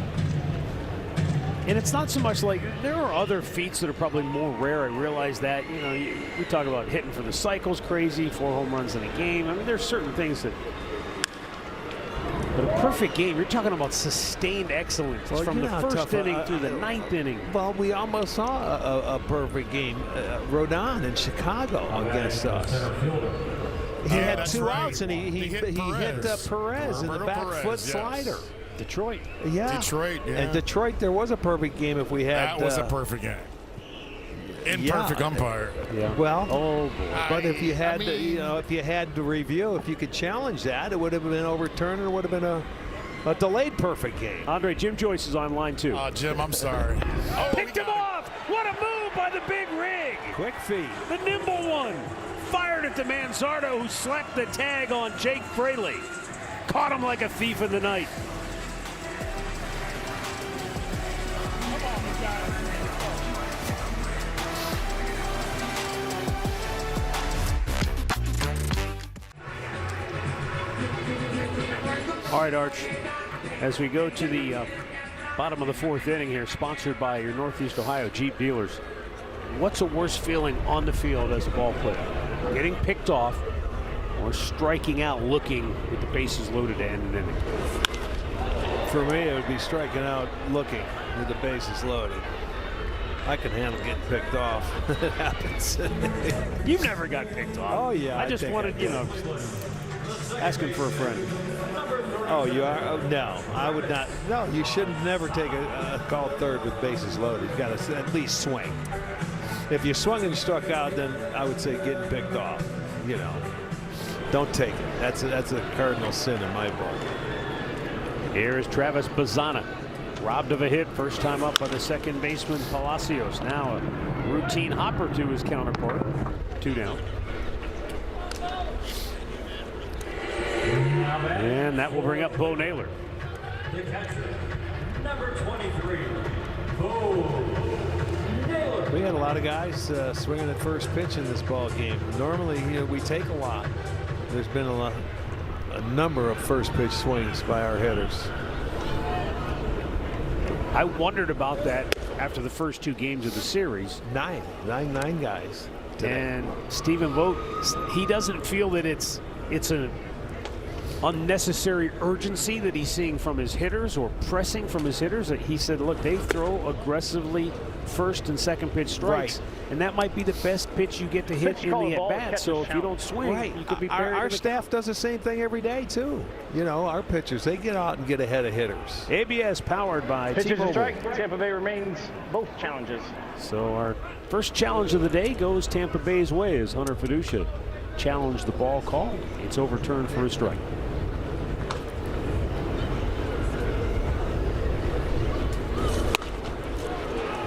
And it's not so much like there are other feats that are probably more rare. I realize that. You know, we talk about hitting for the cycle's crazy, 4 home runs in a game. I mean, there's certain things that. But a perfect game, you're talking about sustained excellence from the first inning through the 9th inning. Well, we almost saw a perfect game. Rodon in Chicago against us. He had that's 2 right. outs, and he hit Perez in the Roberto back Perez, foot yes. slider. Detroit. Yeah. Detroit, yeah. And Detroit, there was a perfect game if we had. That was a perfect game. Imperfect umpire. Yeah. Well, Oh boy. but if you had, mean- if you had to review, if you could challenge that, it would have been overturned, and it would have been a delayed perfect game. Andre, Jim Joyce is on line 2. Jim, I'm sorry. Oh, Picked him off. What a move by the big rig. Quick feed. The nimble one. Fired at the Manzardo, who slapped the tag on Jake Fraley. Caught him like a thief in the night. All right, Arch, as we go to the bottom of the 4th inning here, sponsored by your Northeast Ohio Jeep dealers, what's a worse feeling on the field as a ball player? Getting picked off or striking out looking with the bases loaded to end an inning? For me, it would be striking out looking with the bases loaded. I can handle getting picked off. It happens. You've never got picked off. Oh, yeah. I just wanted, you know, asking for a friend. Oh, you are? Oh, no, I would not. No, you should never take a call third with bases loaded. You got to at least swing. If you swung and struck out, then I would say getting picked off. You know, don't take it. That's a cardinal sin in my book. Here is Travis Bazzana, robbed of a hit, first time up by the second baseman Palacios. Now a routine hopper to his counterpart. 2 down. And that will bring up Bo Naylor. The catcher, number 23, Bo Naylor. We had a lot of guys swinging at first pitch in this ball game. Normally, you know, we take a lot. There's been a number of first pitch swings by our hitters. I wondered about that after the first 2 games of the series. Nine guys today. And Stephen Vogt, he doesn't feel that it's an unnecessary urgency that he's seeing from his hitters or pressing from his hitters. He said, look, they throw aggressively first and second pitch strikes, right, and that might be the best pitch you get to hit in the at-bat. So if you don't swing, right, you could be buried. Our staff does the same thing every day too. You know, our pitchers, they get out and get ahead of hitters. ABS powered by Pitches T-Mobile. and strike. Tampa Bay remains both challenges. So our first challenge of the day goes Tampa Bay's way as Hunter Fiducia challenged the ball called. It's overturned for a strike.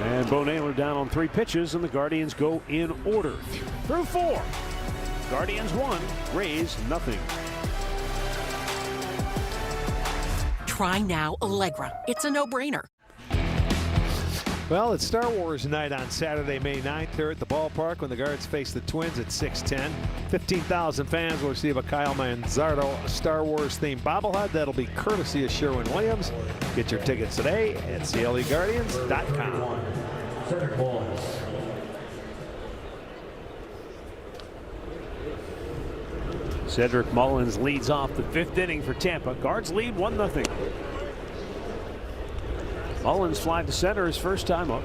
And Bo Naylor down on 3 pitches, and the Guardians go in order. Through 4. Guardians 1, Rays nothing. Try now Allegra. It's a no-brainer. Well, it's Star Wars night on Saturday, May 9th here at the ballpark when the Guards face the Twins at 6:10. 15,000 fans will receive a Kyle Manzardo Star Wars themed bobblehead. That'll be courtesy of Sherwin-Williams. Get your tickets today at CLEGuardians.com. Center ball. Cedric Mullins leads off the 5th inning for Tampa. Guards lead 1-0. Mullins fly to center his first time up.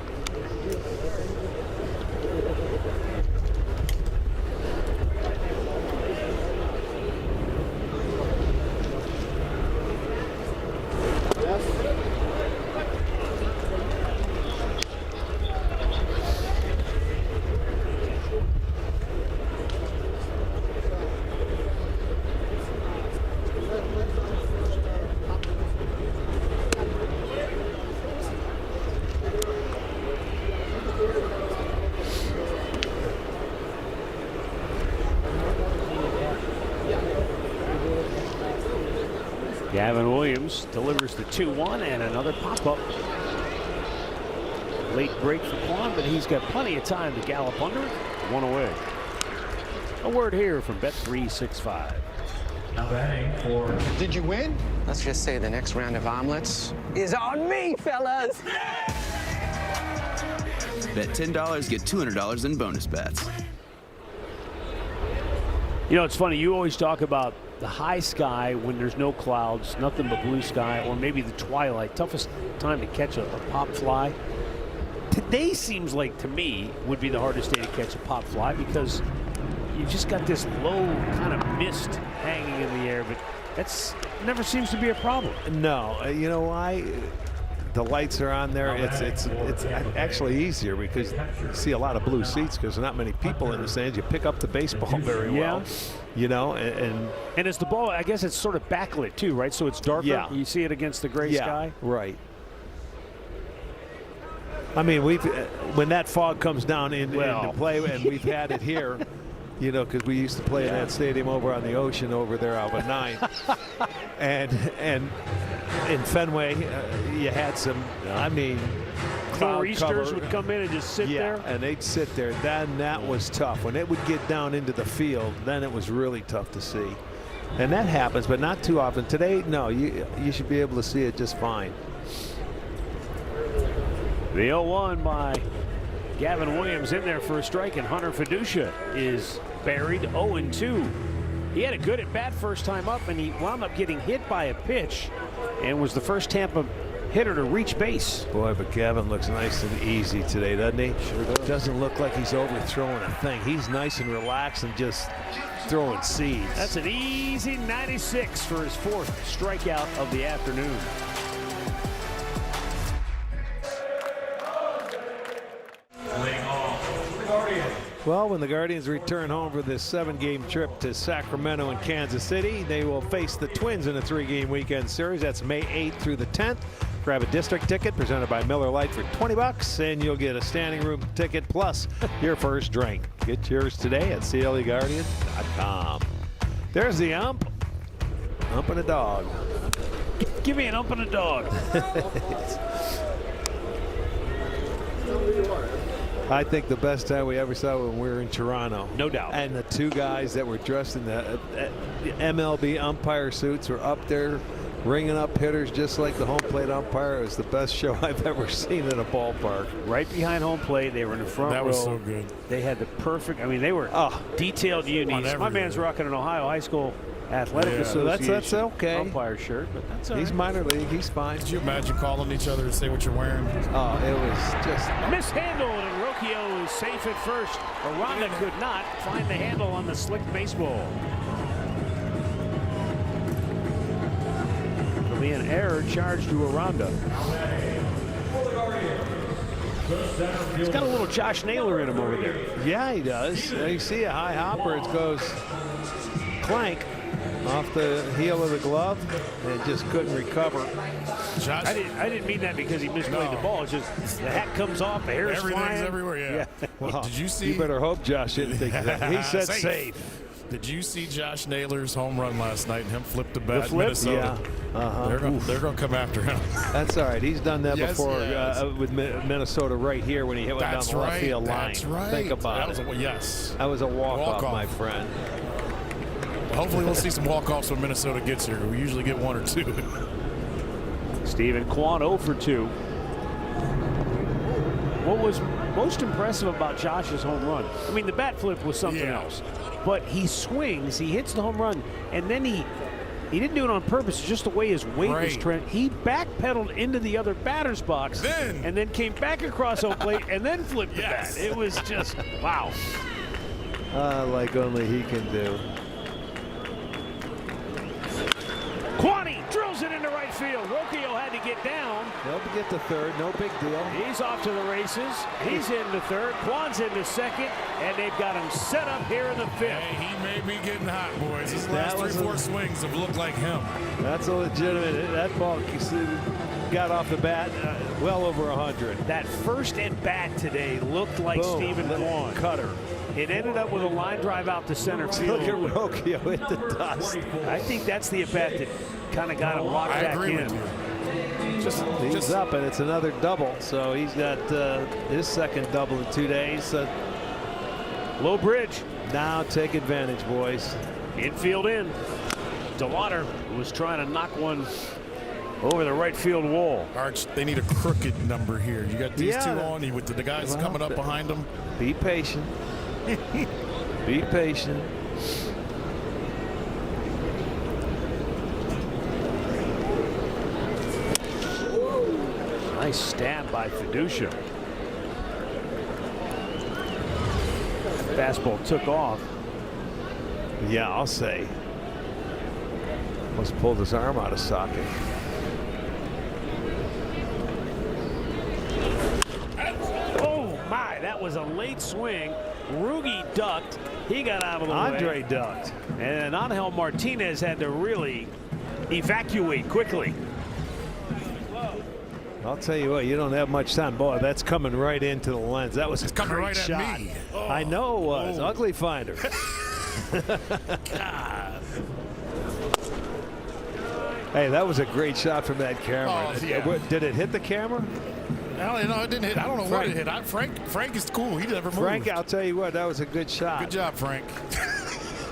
Gavin Williams delivers the 2-1 and another pop-up. Late break for Quan, but he's got plenty of time to gallop under. 1 away. A word here from Bet365. Now batting for. Did you win? Let's just say the next round of omelets is on me, fellas. Bet $10, get $200 in bonus bets. You know, it's funny. You always talk about the high sky when there's no clouds, nothing but blue sky, or maybe the twilight. Toughest time to catch a pop fly. Today seems like, to me, would be the hardest day to catch a pop fly because you've just got this low kind of mist hanging in the air, but that's never seems to be a problem. No, you know why? The lights are on there. It's actually easier because you see a lot of blue seats because there's not many people in the stands. You pick up the baseball very well. You know, and as the ball, I guess it's sort of backlit too, right? So it's darker. Yeah. You see it against the gray sky. Right. I mean, when that fog comes down into play, and we've had it here, you know, because we used to play in that stadium over on the ocean over there out of 9, and in Fenway, you had some. I mean, Nor'easters would come in and just sit there. And they'd sit there. Then that was tough. When it would get down into the field, then it was really tough to see. And that happens, but not too often. Today, no, you should be able to see it just fine. The 0-1 by Gavin Williams in there for a strike, and Hunter Fiducia is buried 0-2. He had a good at bat first time up, and he wound up getting hit by a pitch and was the first Tampa hitter to reach base. Boy, but Gavin looks nice and easy today, doesn't he? Sure does. Doesn't look like he's overthrowing a thing. He's nice and relaxed and just throwing seeds. That's an easy 96 for his 4th strikeout of the afternoon. Well, when the Guardians return home for this 7-game trip to Sacramento and Kansas City, they will face the Twins in a 3-game weekend series. That's May 8th through the 10th. Grab a district ticket presented by Miller Lite for $20, and you'll get a standing room ticket plus your first drink. Get yours today at cleguardian.com. There's the ump. Ump and a dog. Give me an ump and a dog. I think the best time we ever saw when we were in Toronto. No doubt. And the 2 guys that were dressed in the MLB umpire suits were up there ringing up hitters just like the home plate umpire. It was the best show I've ever seen in a ballpark. Right behind home plate, they were in the front row. That was so good. They had the perfect, I mean, they were detailed unis. My man's rocking an Ohio High School Athletic Association. So that's okay. Umpire shirt, but that's all He's right. minor league. He's fine. Could you imagine calling each other to say what you're wearing? Oh, it was just Mishandled, and Rocchio is safe at first. Aranda could not find the handle on the slick baseball. There'll be an error charged to Aranda. He's got a little Josh Naylor in him over there. Yeah, he does. You see a high hopper. It goes clank off the heel of the glove and just couldn't recover. Josh, I didn't mean that because he misplayed the ball. It's just the hat comes off, the hair is everything's flying. everywhere. Yeah. Well, Did you see? You better hope Josh didn't think of that. He said safe. Did you see Josh Naylor's home run last night and him flip the bat in flip? Minnesota? Yeah. They're going to come after him. That's all right. He's done that Yes, before yes. With Minnesota right here when he hit one down the left field line. That's right. Think about that it. Yes. That was a walk-off, Walk-off. my friend. Hopefully we'll see some walk-offs when Minnesota gets here. We usually get 1 or 2. Stephen Kwan 0 for 2. What was most impressive about Josh's home run? I mean, the bat flip was something else. But he swings, he hits the home run, and then he didn't do it on purpose. It's just the way his weight was trending. He backpedaled into the other batter's box and then came back across home plate and then flipped the bat. It was just, wow. Like only he can do. Kwani drills it into right field. Rocchio had to get down. He'll get to third, no big deal. He's off to the races. He's into third. Kwan's into second, and they've got him set up here in the 5th. Hey, he may be getting hot, boys. His last 3-4 swings have looked like him. That's a legitimate. That ball got off the bat well over 100. That first at bat today looked like Stephen Kwan. Cutter. It ended up with a line drive out to center field. Look at Rocchio hit the dust. I think that's the at bat that kind of got him locked back in. With you. He's up, and it's another double. So he's got his second double in 2 days. Low bridge. Now take advantage, boys. Infield in. DeWater was trying to knock one over the right field wall. Arch, they need a crooked number here. You got these 2 on you with the guys coming up behind them. Be patient. Be patient. Nice stab by Fiducia. Fastball took off. Yeah, I'll say. Must pulled his arm out of socket. Oh my, that was a late swing. Rugi ducked. He got out of the way. Andre ducked. And Angel Martinez had to really evacuate quickly. I'll tell you what, you don't have much time. Boy, that's coming right into the lens. That was a coming great right shot. at me. Oh. I know it was. Ugly finder. God. Hey, that was a great shot from that camera. Oh, yeah. Did it hit the camera? I don't know. It didn't hit. I don't know what it hit. Frank is cool. He never moved. Frank, I'll tell you what, that was a good shot. Good job, Frank.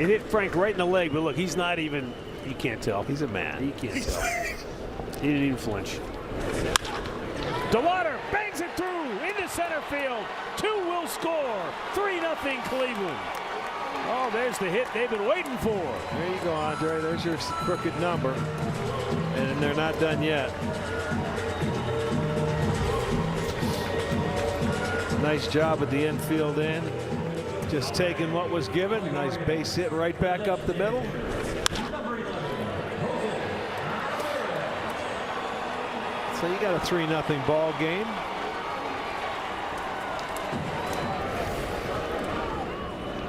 It hit Frank right in the leg, but look, he's not even, you can't tell. He's a man. You can't tell. He didn't even flinch. DeLauder bangs it through into center field. 2 will score. 3-0 Cleveland. Oh, there's the hit they've been waiting for. There you go, Andre. There's your crooked number. And they're not done yet. Nice job at the infield end. Just taking what was given. Nice base hit right back up the middle. So you got a 3-0 ball game.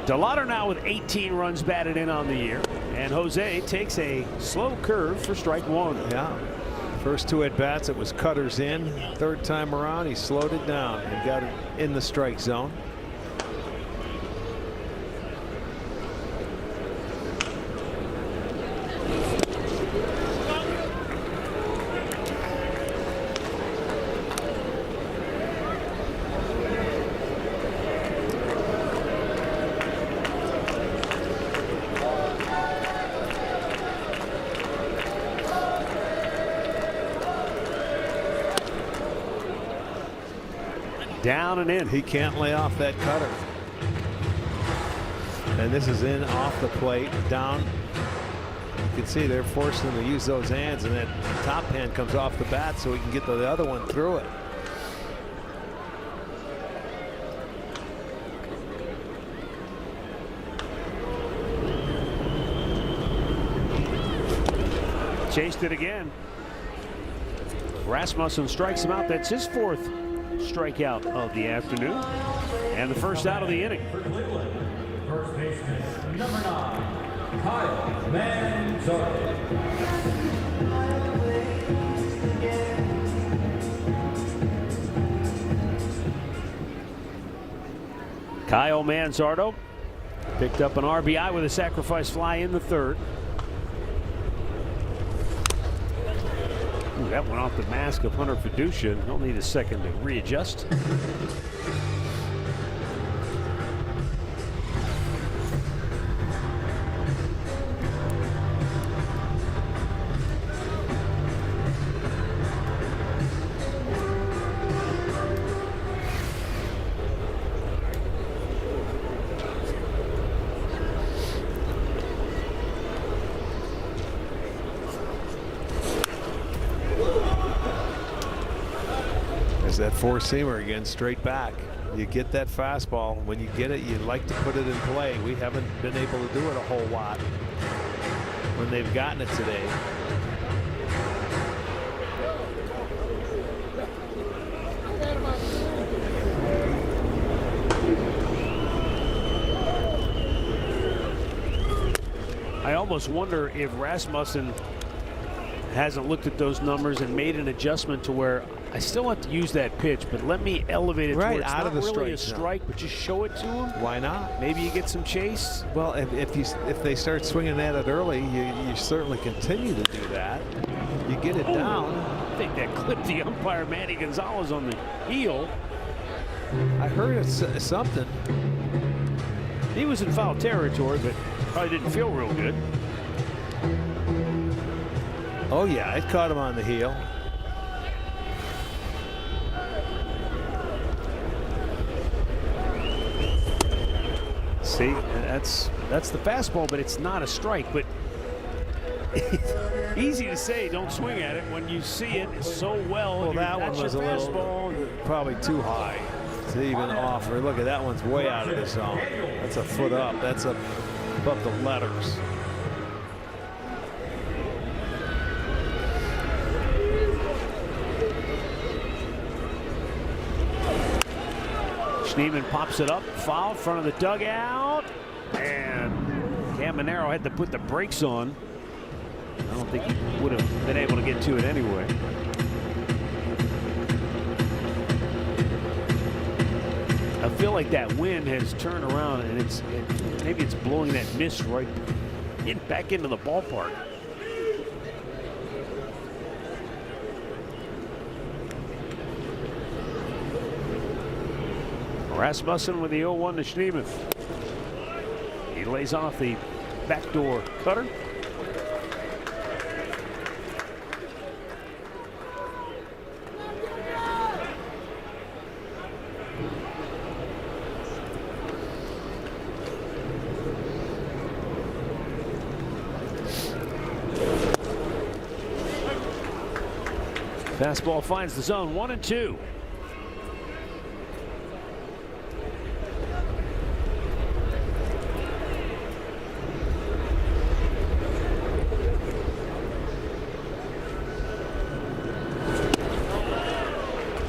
DeLauder now with 18 runs batted in on the year. And Jose takes a slow curve for strike 1. Yeah. First 2 at bats, it was cutters in. Third time around, he slowed it down and got it in the strike zone. Down and in. He can't lay off that cutter. And this is in off the plate, down. You can see they're forcing him to use those hands, and that top hand comes off the bat so he can get the other one through it. Chased it again. Rasmussen strikes him out. That's his 4th strikeout of the afternoon and the first out of the inning. For Cleveland, first baseman, number 9, Kyle Manzardo. Kyle Manzardo picked up an RBI with a sacrifice fly in the 3rd. Ooh, that went off the mask of Hunter Fiducia. He'll need a second to readjust. That 4-seamer again, straight back. You get that fastball. When you get it, you like to put it in play. We haven't been able to do it a whole lot when they've gotten it today. I almost wonder if Rasmussen hasn't looked at those numbers and made an adjustment to where I still have to use that pitch, but let me elevate it to where it's out of the not really a strike strike, but just show it to him. Why not? Maybe you get some chase. Well, if they start swinging at it early, you certainly continue to do that. You get it down. I think that clipped the umpire Manny Gonzalez on the heel. I heard it's something. He was in foul territory, but probably didn't feel real good. Oh yeah, it caught him on the heel. See, that's the fastball, but it's not a strike. But easy to say, don't swing at it when you see it so well. Well, that one was a little, probably too high to even offer. Look at that one's way out of the zone. That's a foot up. That's above the letters. Schneemann pops it up, foul, front of the dugout, and Caminero had to put the brakes on. I don't think he would have been able to get to it anyway. I feel like that wind has turned around, and maybe it's blowing that mist right back into the ballpark. Rasmussen with the 0-1 to Schneemann. He lays off the backdoor cutter. Fastball finds the zone, 1-2.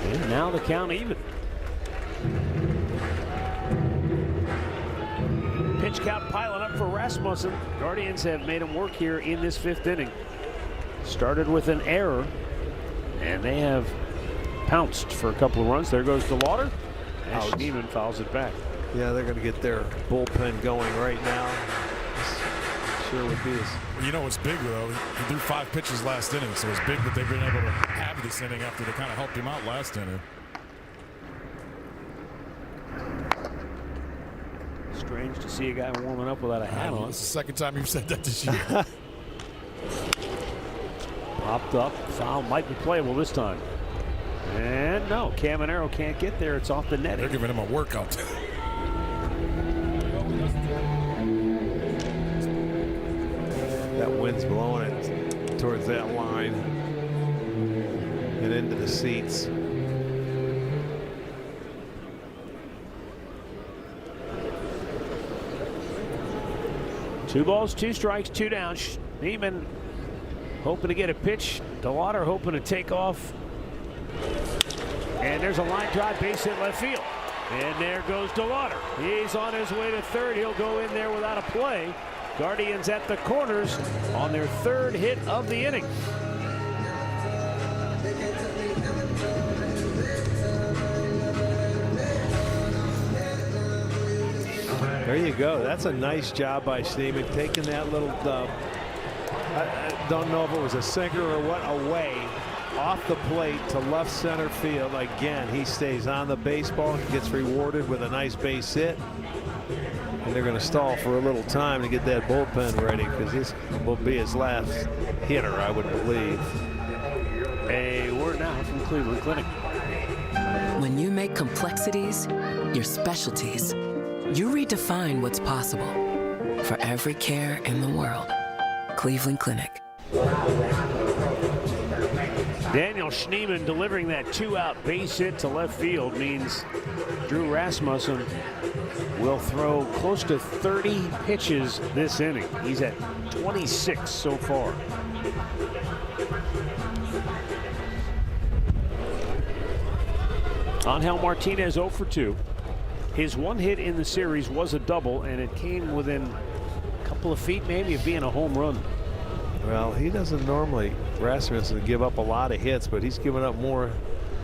And now the count even. Pitch count piling up for Rasmussen. Guardians have made him work here in this 5th inning. Started with an error, and they have pounced for a couple of runs. There goes DeLauder, and Schneemann fouls it back. Yeah, they're going to get their bullpen going right now. Sure would be. You know what's big, though? He threw 5 pitches last inning, so it's big that they've been able to have this inning after they kind of helped him out last inning. Strange to see a guy warming up without a hat on. It's the second time you've said that this year. Popped up, foul might be playable this time. And no, Caminero can't get there. It's off the netting. They're giving him a workout. That wind's blowing it towards that line and into the seats. Two balls, 2 strikes, 2 down. Schneemann hoping to get a pitch. DeLauder hoping to take off. And there's a line drive, base hit left field. And there goes DeLauder. He's on his way to third. He'll go in there without a play. Guardians at the corners on their 3rd hit of the inning. There you go. That's a nice job by Schneemann taking that little I don't know if it was a sinker or what, away off the plate to left center field. Again, he stays on the baseball, gets rewarded with a nice base hit. And they're going to stall for a little time to get that bullpen ready, because this will be his last hitter, I would believe. A word now from Cleveland Clinic. When you make complexities your specialties, you redefine what's possible. For every care in the world, Cleveland Clinic. Daniel Schneemann delivering that 2-out base hit to left field means Drew Rasmussen will throw close to 30 pitches this inning. He's at 26 so far. Angel Martinez 0 for 2. His 1 hit in the series was a double, and it came within a couple of feet maybe of being a home run. Well, he doesn't normally, Rasmussen, give up a lot of hits, but he's given up more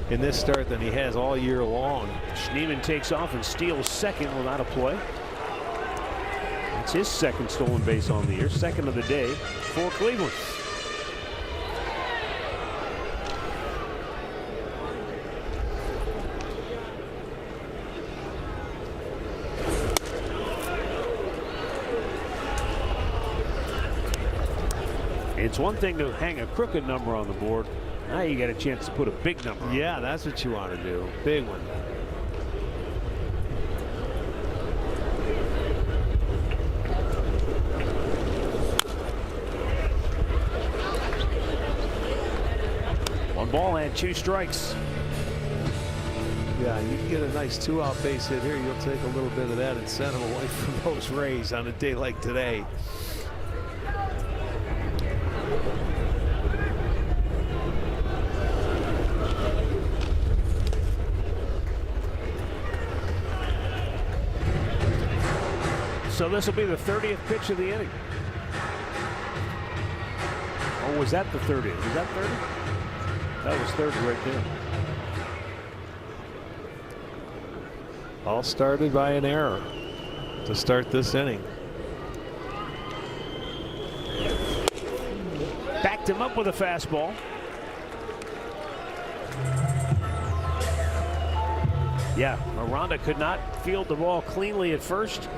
in this start than he has all year long. Schneemann takes off and steals second without a play. It's his 2nd stolen base on the year, 2nd of the day for Cleveland. It's one thing to hang a crooked number on the board. Now you got a chance to put a big number on. Yeah, that's what you want to do. Big one. One ball and 2 strikes. Yeah, you can get a nice 2-out base hit here. You'll take a little bit of that incentive away from those Rays on a day like today. So this will be the 30th pitch of the inning. Or was that the 30th? Was that 30? That was 30 right there. All started by an error to start this inning. Backed him up with a fastball. Yeah, Aranda could not field the ball cleanly at first.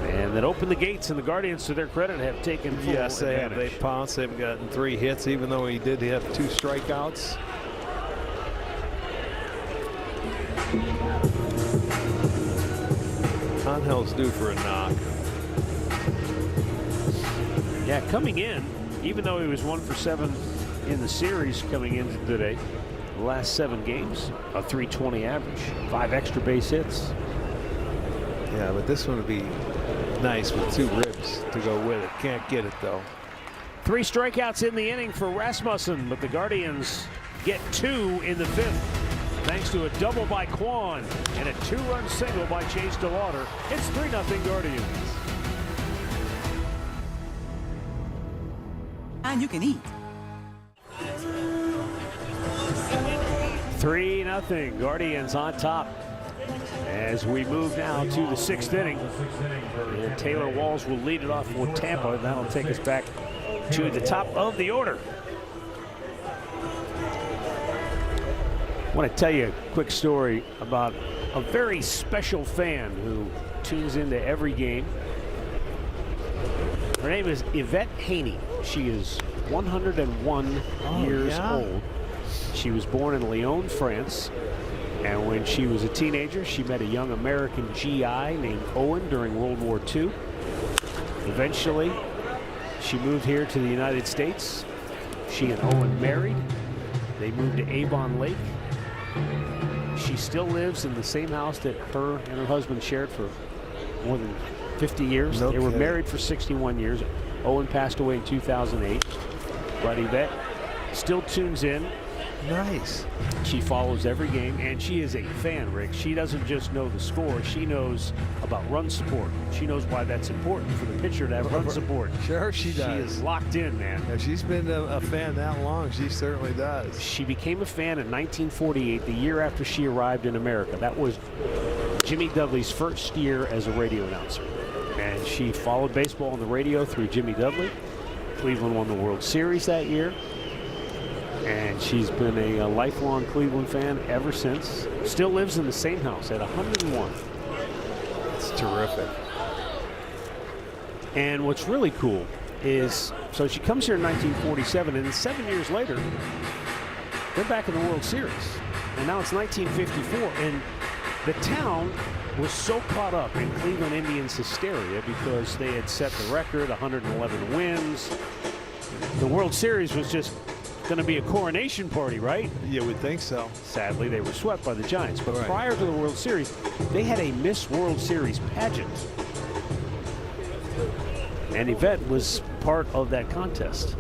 And that opened the gates, and the Guardians, to their credit, have taken full Yes, they have. advantage. They pounced. They've gotten 3 hits, even though he did have 2 strikeouts. Conhell's due for a knock. Yeah, coming in, even though he was 1 for 7 in the series coming in today, the last 7 games, a .320 average, 5 extra base hits. Yeah, but this one would be nice with 2 ribs to go with it. Can't get it, though. 3 strikeouts in the inning for Rasmussen, but the Guardians get 2 in the 5th. Thanks to a double by Kwan and a 2-run single by Chase DeLauder. It's 3-0 Guardians. And you can eat. 3-0 Guardians on top. As we move now to the 6th inning, and Taylor Walls will lead it off for Tampa. That'll take us back to the top of the order. I want to tell you a quick story about a very special fan who tunes into every game. Her name is Yvette Haney. She is 101 years old. She was born in Lyon, France. And when she was a teenager, she met a young American GI named Owen during World War II. Eventually, she moved here to the United States. She and Owen married. They moved to Avon Lake. She still lives in the same house that her and her husband shared for more than 50 years. They were married for 61 years. Owen passed away in 2008. But Yvette still tunes in. Nice. She follows every game, and she is a fan, Rick. She doesn't just know the score. She knows about run support. She knows why that's important for the pitcher to have run support. Sure, she does. She is locked in, man. If she's been a fan that long, she certainly does. She became a fan in 1948, the year after she arrived in America. That was Jimmy Dudley's first year as a radio announcer. And she followed baseball on the radio through Jimmy Dudley. Cleveland won the World Series that year. And she's been a lifelong Cleveland fan ever since. Still lives in the same house at 101. It's terrific. And what's really cool is, so she comes here in 1947, and 7 years later, they're back in the World Series. And now it's 1954, and the town was so caught up in Cleveland Indians hysteria because they had set the record, 111 wins. The World Series was just going to be a coronation party, right? You would think so. Sadly, they were swept by the Giants. But prior to the World Series, they had a Miss World Series pageant. And Yvette was part of that contest.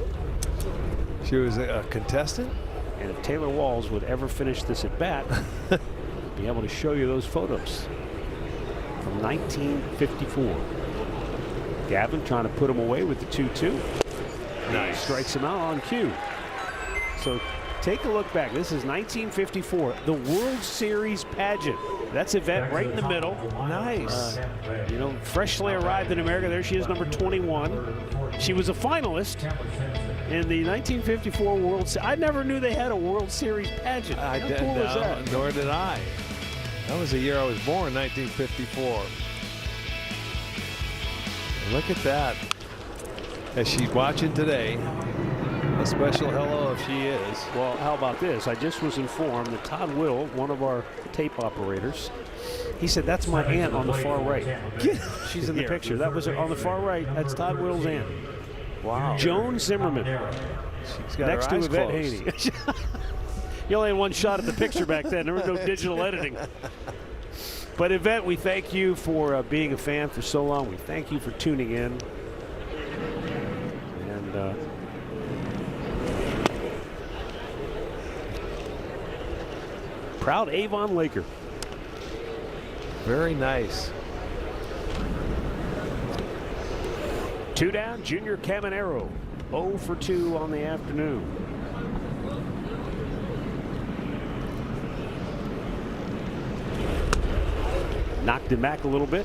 She was a contestant? And if Taylor Walls would ever finish this at bat, be able to show you those photos from 1954. Gavin trying to put him away with the 2-2. Nice. Strikes him out on cue. So take a look back. This is 1954, the World Series pageant. That's Yvette right in the middle. Nice. You know, freshly arrived in America. There she is, number 21. She was a finalist in the 1954 World Series. I never knew they had a World Series pageant. How cool was that? Nor did I. That was the year I was born, 1954. Look at that. As she's watching today, a special hello if she is. Well, how about this? I just was informed that Todd Will, one of our tape operators, he said, that's my aunt on the far right. She's in the picture. That was on the far right. That's Todd Will's aunt. Wow. Joan Zimmerman. She's got next her to eyes Yvette closed. Haney. You only had one shot at the picture back then. There was no digital editing. But Yvette, we thank you for being a fan for so long. We thank you for tuning in. And proud Avon Laker. Very nice. 2 down, Junior Caminero. 0 for 2 on the afternoon. Knocked him back a little bit.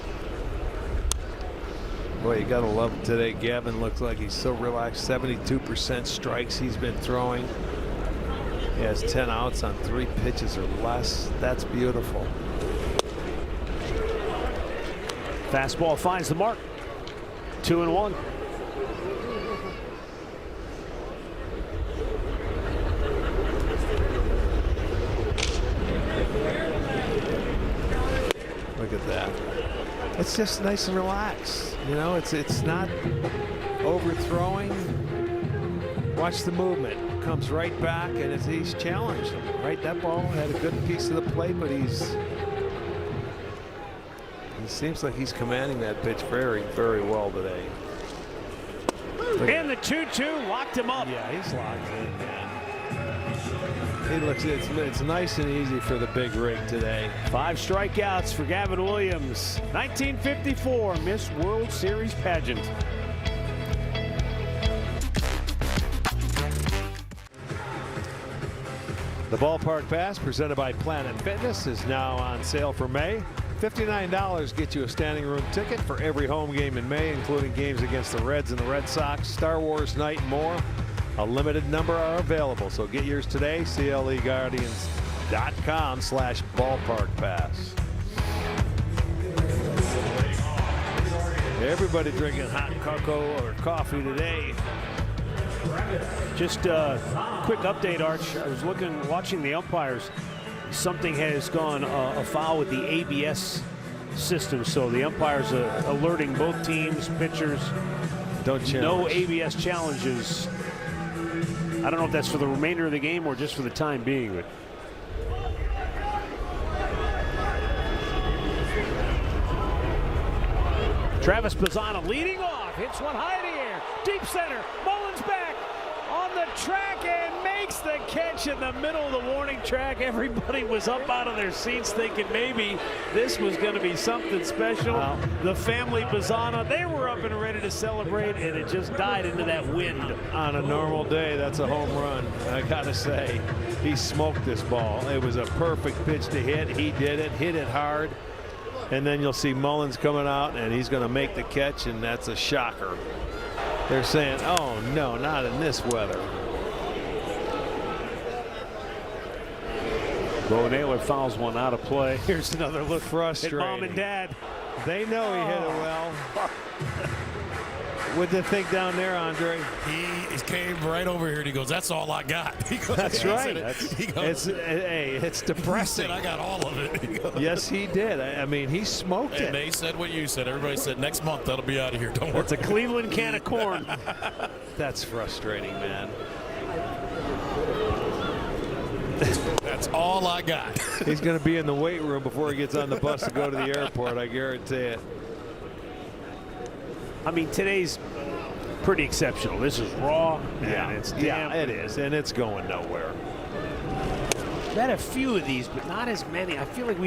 Boy, you gotta love it today. Gavin looks like he's so relaxed. 72% strikes he's been throwing. He has 10 outs on 3 pitches or less. That's beautiful. Fastball finds the mark. 2-1. Look at that. It's just nice and relaxed. You know, it's not overthrowing. Watch the movement. Comes right back, and he's challenged him. Right, that ball had a good piece of the plate, but he seems like he's commanding that pitch very, very well today. And the 2-2 locked him up. Yeah, he's locked in, man. He looks. It's nice and easy for the big rig today. 5 strikeouts for Gavin Williams. 1954 Miss World Series pageant. The Ballpark Pass, presented by Planet Fitness, is now on sale for May. $59 gets you a standing room ticket for every home game in May, including games against the Reds and the Red Sox, Star Wars night, and more. A limited number are available, so get yours today. CLEguardians.com/ballparkpass. Everybody drinking hot cocoa or coffee today. Just a quick update, Arch. I was watching the umpires. Something has gone afoul with the ABS system, so the umpires are alerting both teams, pitchers. Don't challenge. No ABS challenges. I don't know if that's for the remainder of the game or just for the time being. But Travis Bazzana leading off, hits one high in the air, deep center. Mullins back on the track and makes the catch in the middle of the warning track. Everybody was up out of their seats thinking maybe this was going to be something special. Wow. The family Bazzana, they were up and ready to celebrate, and it just died into that wind. On a normal day, that's a home run. I gotta say, he smoked this ball. It was a perfect pitch to hit. He did it, hit it hard. And then you'll see Mullins coming out, and he's going to make the catch, and that's a shocker. They're saying, oh, no, not in this weather. Bo Naylor fouls one out of play. Here's another look Frustrating. at Mom and Dad. They know he hit it well. What'd they think down there, Andre? He came right over here and he goes, "That's all I got." He goes, That's right. It's depressing. He said, "I got all of it." He goes, Yes, he did. I mean, he smoked it. and they said what you said. Everybody said, "Next month that'll be out of here. Don't worry." It's a Cleveland can of corn. That's frustrating, man. That's all I got. He's going to be in the weight room before he gets on the bus to go to the airport, I guarantee it. I mean, today's pretty exceptional. This is raw, and it's damp. Yeah, it is, and it's going nowhere. We've had a few of these, but not as many. I feel like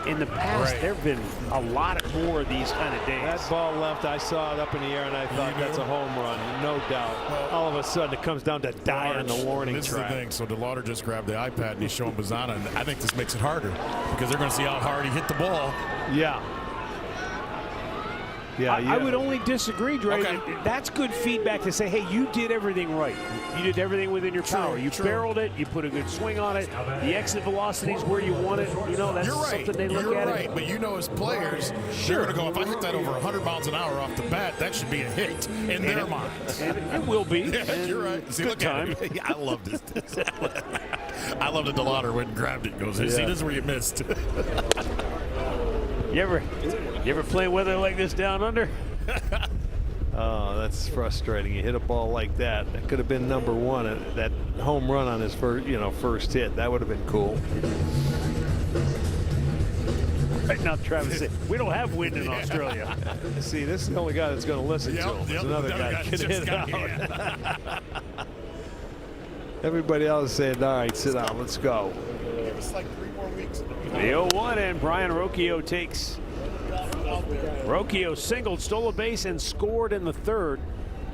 in the past, there have been a lot more of these kind of days. That ball left, I saw it up in the air, and I thought that's a home run, no doubt. All of a sudden, it comes down to die on the warning This track. is the thing. So DeLauder just grabbed the iPad and he's showing Bazzana, and I think this makes it harder because they're going to see how hard he hit the ball. Yeah. Yeah, I would only disagree, Dre. Okay. That's good feedback to say, hey, you did everything right. You did everything within your power. You barreled it. You put a good swing on it. The exit velocity is where you want it. You know, that's something they look at. Right, but you know, as players, they're going to go, if I hit that over 100 miles an hour off the bat, that should be a hit in their minds. And it will be. Yeah, you're right. See, look at it. I love this. I love that DeLauder went and grabbed it. Goes, see, this is where you missed. You ever play weather like this down under? Oh, that's frustrating. You hit a ball like that. That could have been number one. That home run on his first hit. That would have been cool. Right now, Travis said, we don't have wind in Australia. See, this is the only guy that's going to listen to him. There's another guy that can hit it out. Everybody else is saying, all right, sit down, let's go. It's like 3 more weeks. The 0-1, and Brian Rocchio takes. Rocchio singled, stole a base, and scored in the third.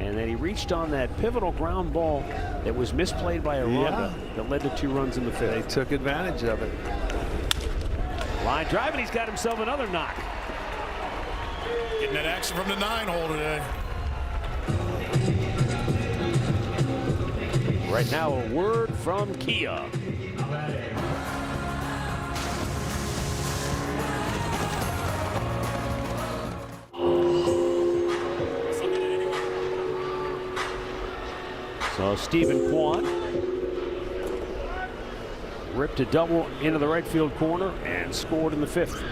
And then he reached on that pivotal ground ball that was misplayed by Aranda that led to 2 runs in the 5th. They took advantage of it. Line drive, and he's got himself another knock. Getting that action from the 9-hole today. Right now, a word from Kia. So Stephen Kwan ripped a double into the right field corner and scored in the 5th.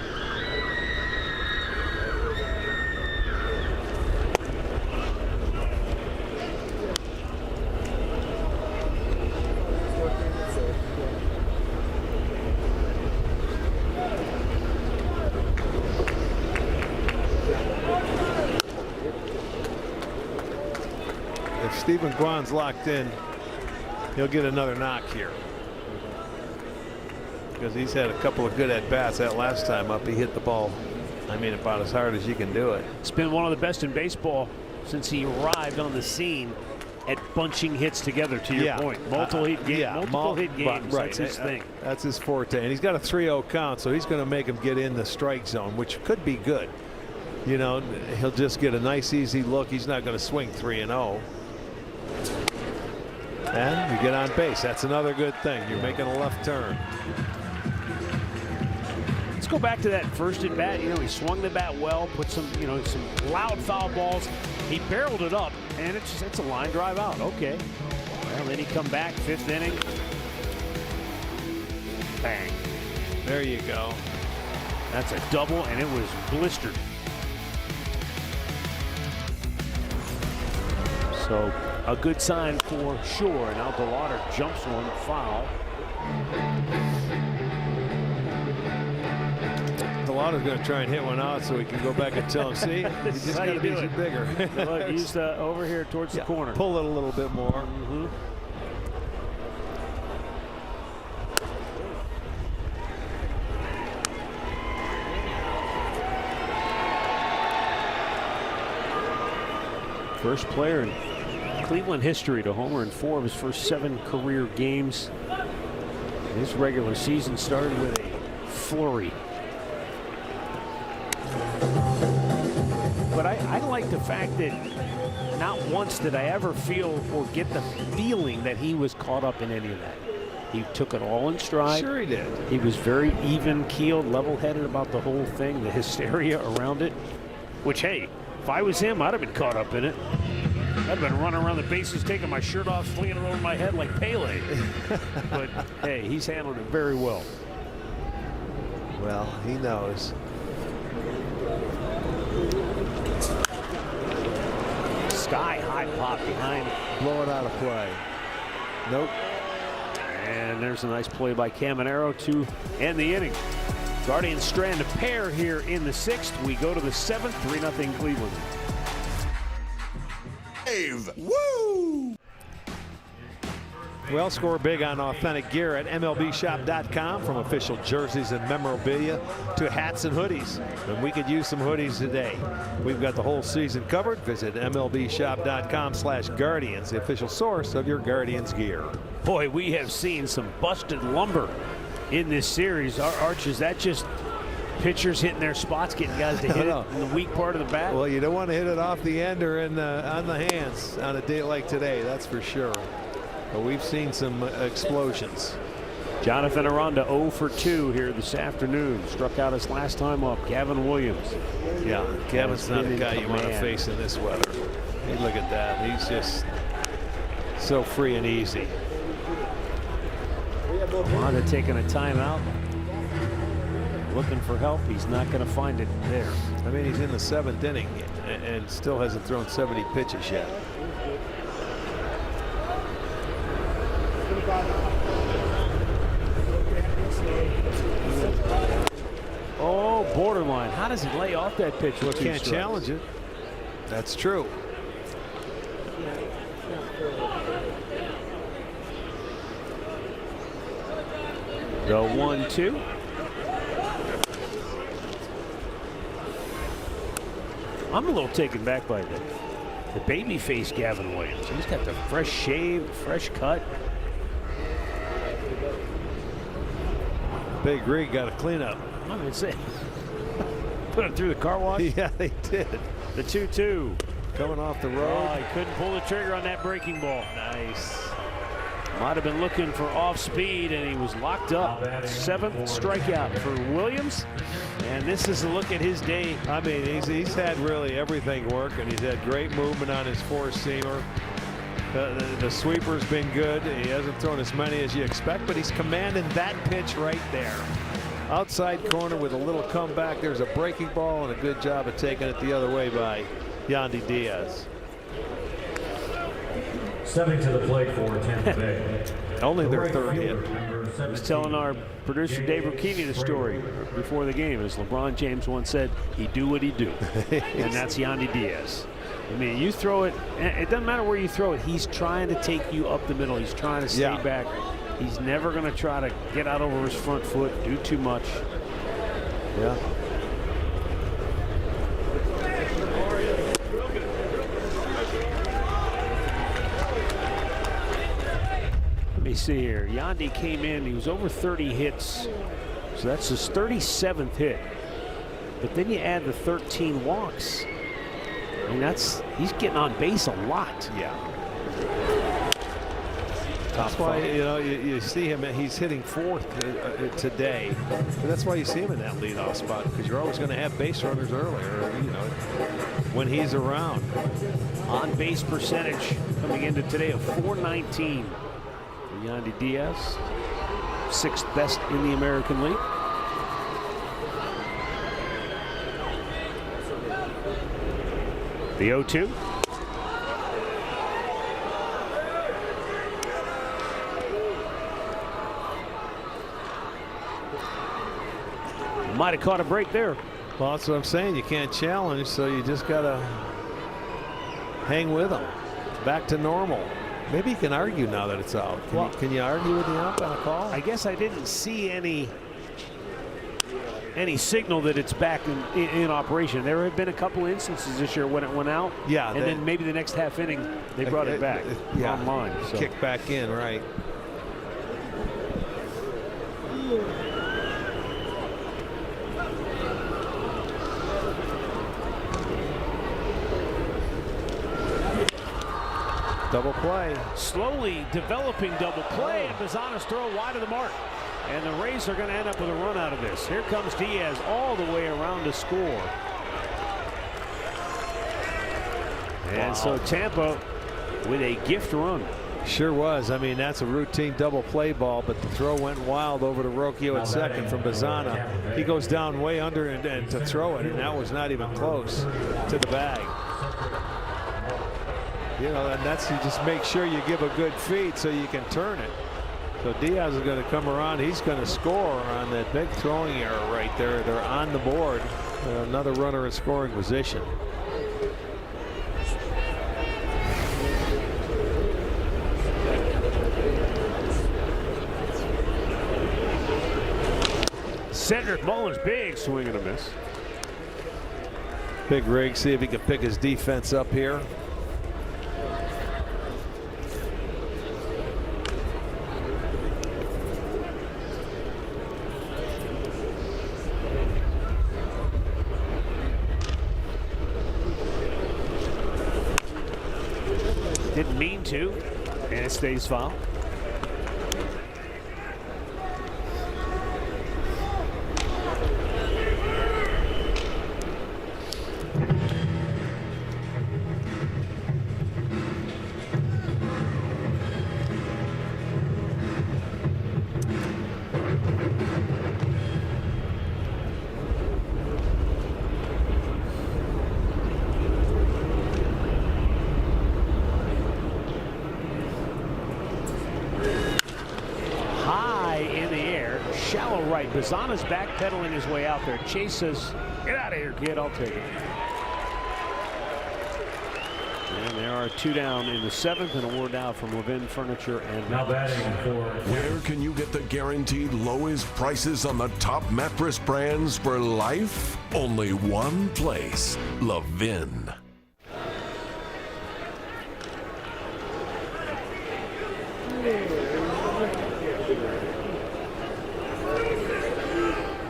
If Stephen Kwan's locked in, he'll get another knock here, because he's had a couple of good at-bats. That last time up, he hit the ball, I mean, about as hard as you can do it. It's been one of the best in baseball since he arrived on the scene at bunching hits together, to your point. Multiple hit games. Right. That's his thing. That's his forte. And he's got a 3-0 count, so he's going to make him get in the strike zone, which could be good. You know, he'll just get a nice, easy look. He's not going to swing 3-0. And you get on base. That's another good thing. You're making a left turn. Let's go back to that first at bat. You know, he swung the bat well, put some, you know, some loud foul balls. He barreled it up, and it's a line drive out. Okay. Well, then he come back, 5th inning. Bang. There you go. That's a double, and it was blistered. So a good sign for sure. Now DeLauder jumps one foul. DeLauder's going to try and hit one out so he can go back and tell him, see, you just got to be bigger. Look, he's over here towards the corner. Pull it a little bit more. First player in Cleveland history to homer in 4 of his first 7 career games. His regular season started with a flurry. But I like the fact that not once did I ever feel or get the feeling that he was caught up in any of that. He took it all in stride. Sure he did. He was very even-keeled, level-headed about the whole thing, the hysteria around it. Which, hey, if I was him, I'd have been caught up in it. I'd have been running around the bases, taking my shirt off, flinging it over my head like Pele. But, hey, he's handled it very well. Well, he knows. Sky-high pop behind. Blowing out of play. Nope. And there's a nice play by Caminero to end the inning. Guardians strand a pair here in the 6th. We go to the 7th, 3-0 Cleveland. Woo! Well, score big on authentic gear at MLBshop.com, from official jerseys and memorabilia to hats and hoodies. And we could use some hoodies today. We've got the whole season covered. Visit MLBshop.com/Guardians, the official source of your Guardians gear. Boy, we have seen some busted lumber in this series. Arch, is that just pitchers hitting their spots, getting guys to hit it in the weak part of the bat? Well, you don't want to hit it off the end or on the hands on a day like today, that's for sure. But we've seen some explosions. Jonathan Aranda 0 for 2 here this afternoon. Struck out his last time up. Gavin Williams. Yeah, Gavin's not a guy you want to face in this weather. Hey, look at that. He's just so free and easy. Aranda taking a timeout. Looking for help. He's not going to find it there. I mean, he's in the 7th inning and still hasn't thrown 70 pitches yet. Oh, borderline. How does he lay off that pitch? Well, can't challenge it. That's true. The 1-2. I'm a little taken back by the baby-faced Gavin Williams. He's got the fresh shave, fresh cut. Big Rig got a cleanup. I'm going to say, put him through the car wash. Yeah, they did. The 2-2. Coming off the road. Oh, he couldn't pull the trigger on that breaking ball. Nice. Might have been looking for off speed, and he was locked up. 7th strikeout for Williams. And this is a look at his day. I mean, he's had really everything working. He's had great movement on his four-seamer. The sweeper's been good. He hasn't thrown as many as you expect, but he's commanding that pitch right there. Outside corner with a little comeback. There's a breaking ball and a good job of taking it the other way by Yandy Diaz. Stepping to the plate for Tampa Bay. Only their third hit. I was telling our producer Dave Rukini the story before the game. As LeBron James once said, he do what he do. And that's Yandy Diaz. I mean, you throw it, it doesn't matter where you throw it. He's trying to take you up the middle. He's trying to stay back. He's never going to try to get out over his front foot, do too much. Yeah. Let me see here. Yandy came in. He was over 30 hits. So that's his 37th hit. But then you add the 13 walks. I mean, he's getting on base a lot. Yeah. That's why, you know, you see him, he's hitting fourth today. But that's why you see him in that leadoff spot, because you're always going to have base runners earlier, you know, when he's around. On base percentage coming into today of .419 for Yandy Diaz, 6th best in the American League. The 0-2. Might have caught a break there. Well, that's what I'm saying. You can't challenge, so you just got to hang with them. Back to normal. Maybe you can argue now that it's out. Can you argue with the ump on a call? I guess I didn't see any signal that it's back in operation. There have been a couple instances this year when it went out. Yeah. And then maybe the next half inning they brought it back online. So. Kick back in, right. Double play. Slowly developing double play, and Bazana's throw wide of the mark. And the Rays are going to end up with a run out of this. Here comes Diaz all the way around to score. And so Tampa with a gift run. Sure was. I mean, that's a routine double play ball, but the throw went wild over to Rocchio at second from Bazana. He goes down way under and to throw it, and that was not even close to the bag. You know, and that's, you just make sure you give a good feed so you can turn it. So Diaz is going to come around. He's going to score on that big throwing error right there. They're on the board. Another runner in scoring position. Cedric Mullins, big swing and a miss. Big Rig, see if he can pick his defense up here. Didn't mean to, and it stays foul. Shallow right. Bazana's backpedaling his way out there. Chase says, "Get out of here, kid. I'll take it." And there are two down in the 7th, and a word out from Levin Furniture and now batting for. Where can you get the guaranteed lowest prices on the top mattress brands for life? Only one place, Levin.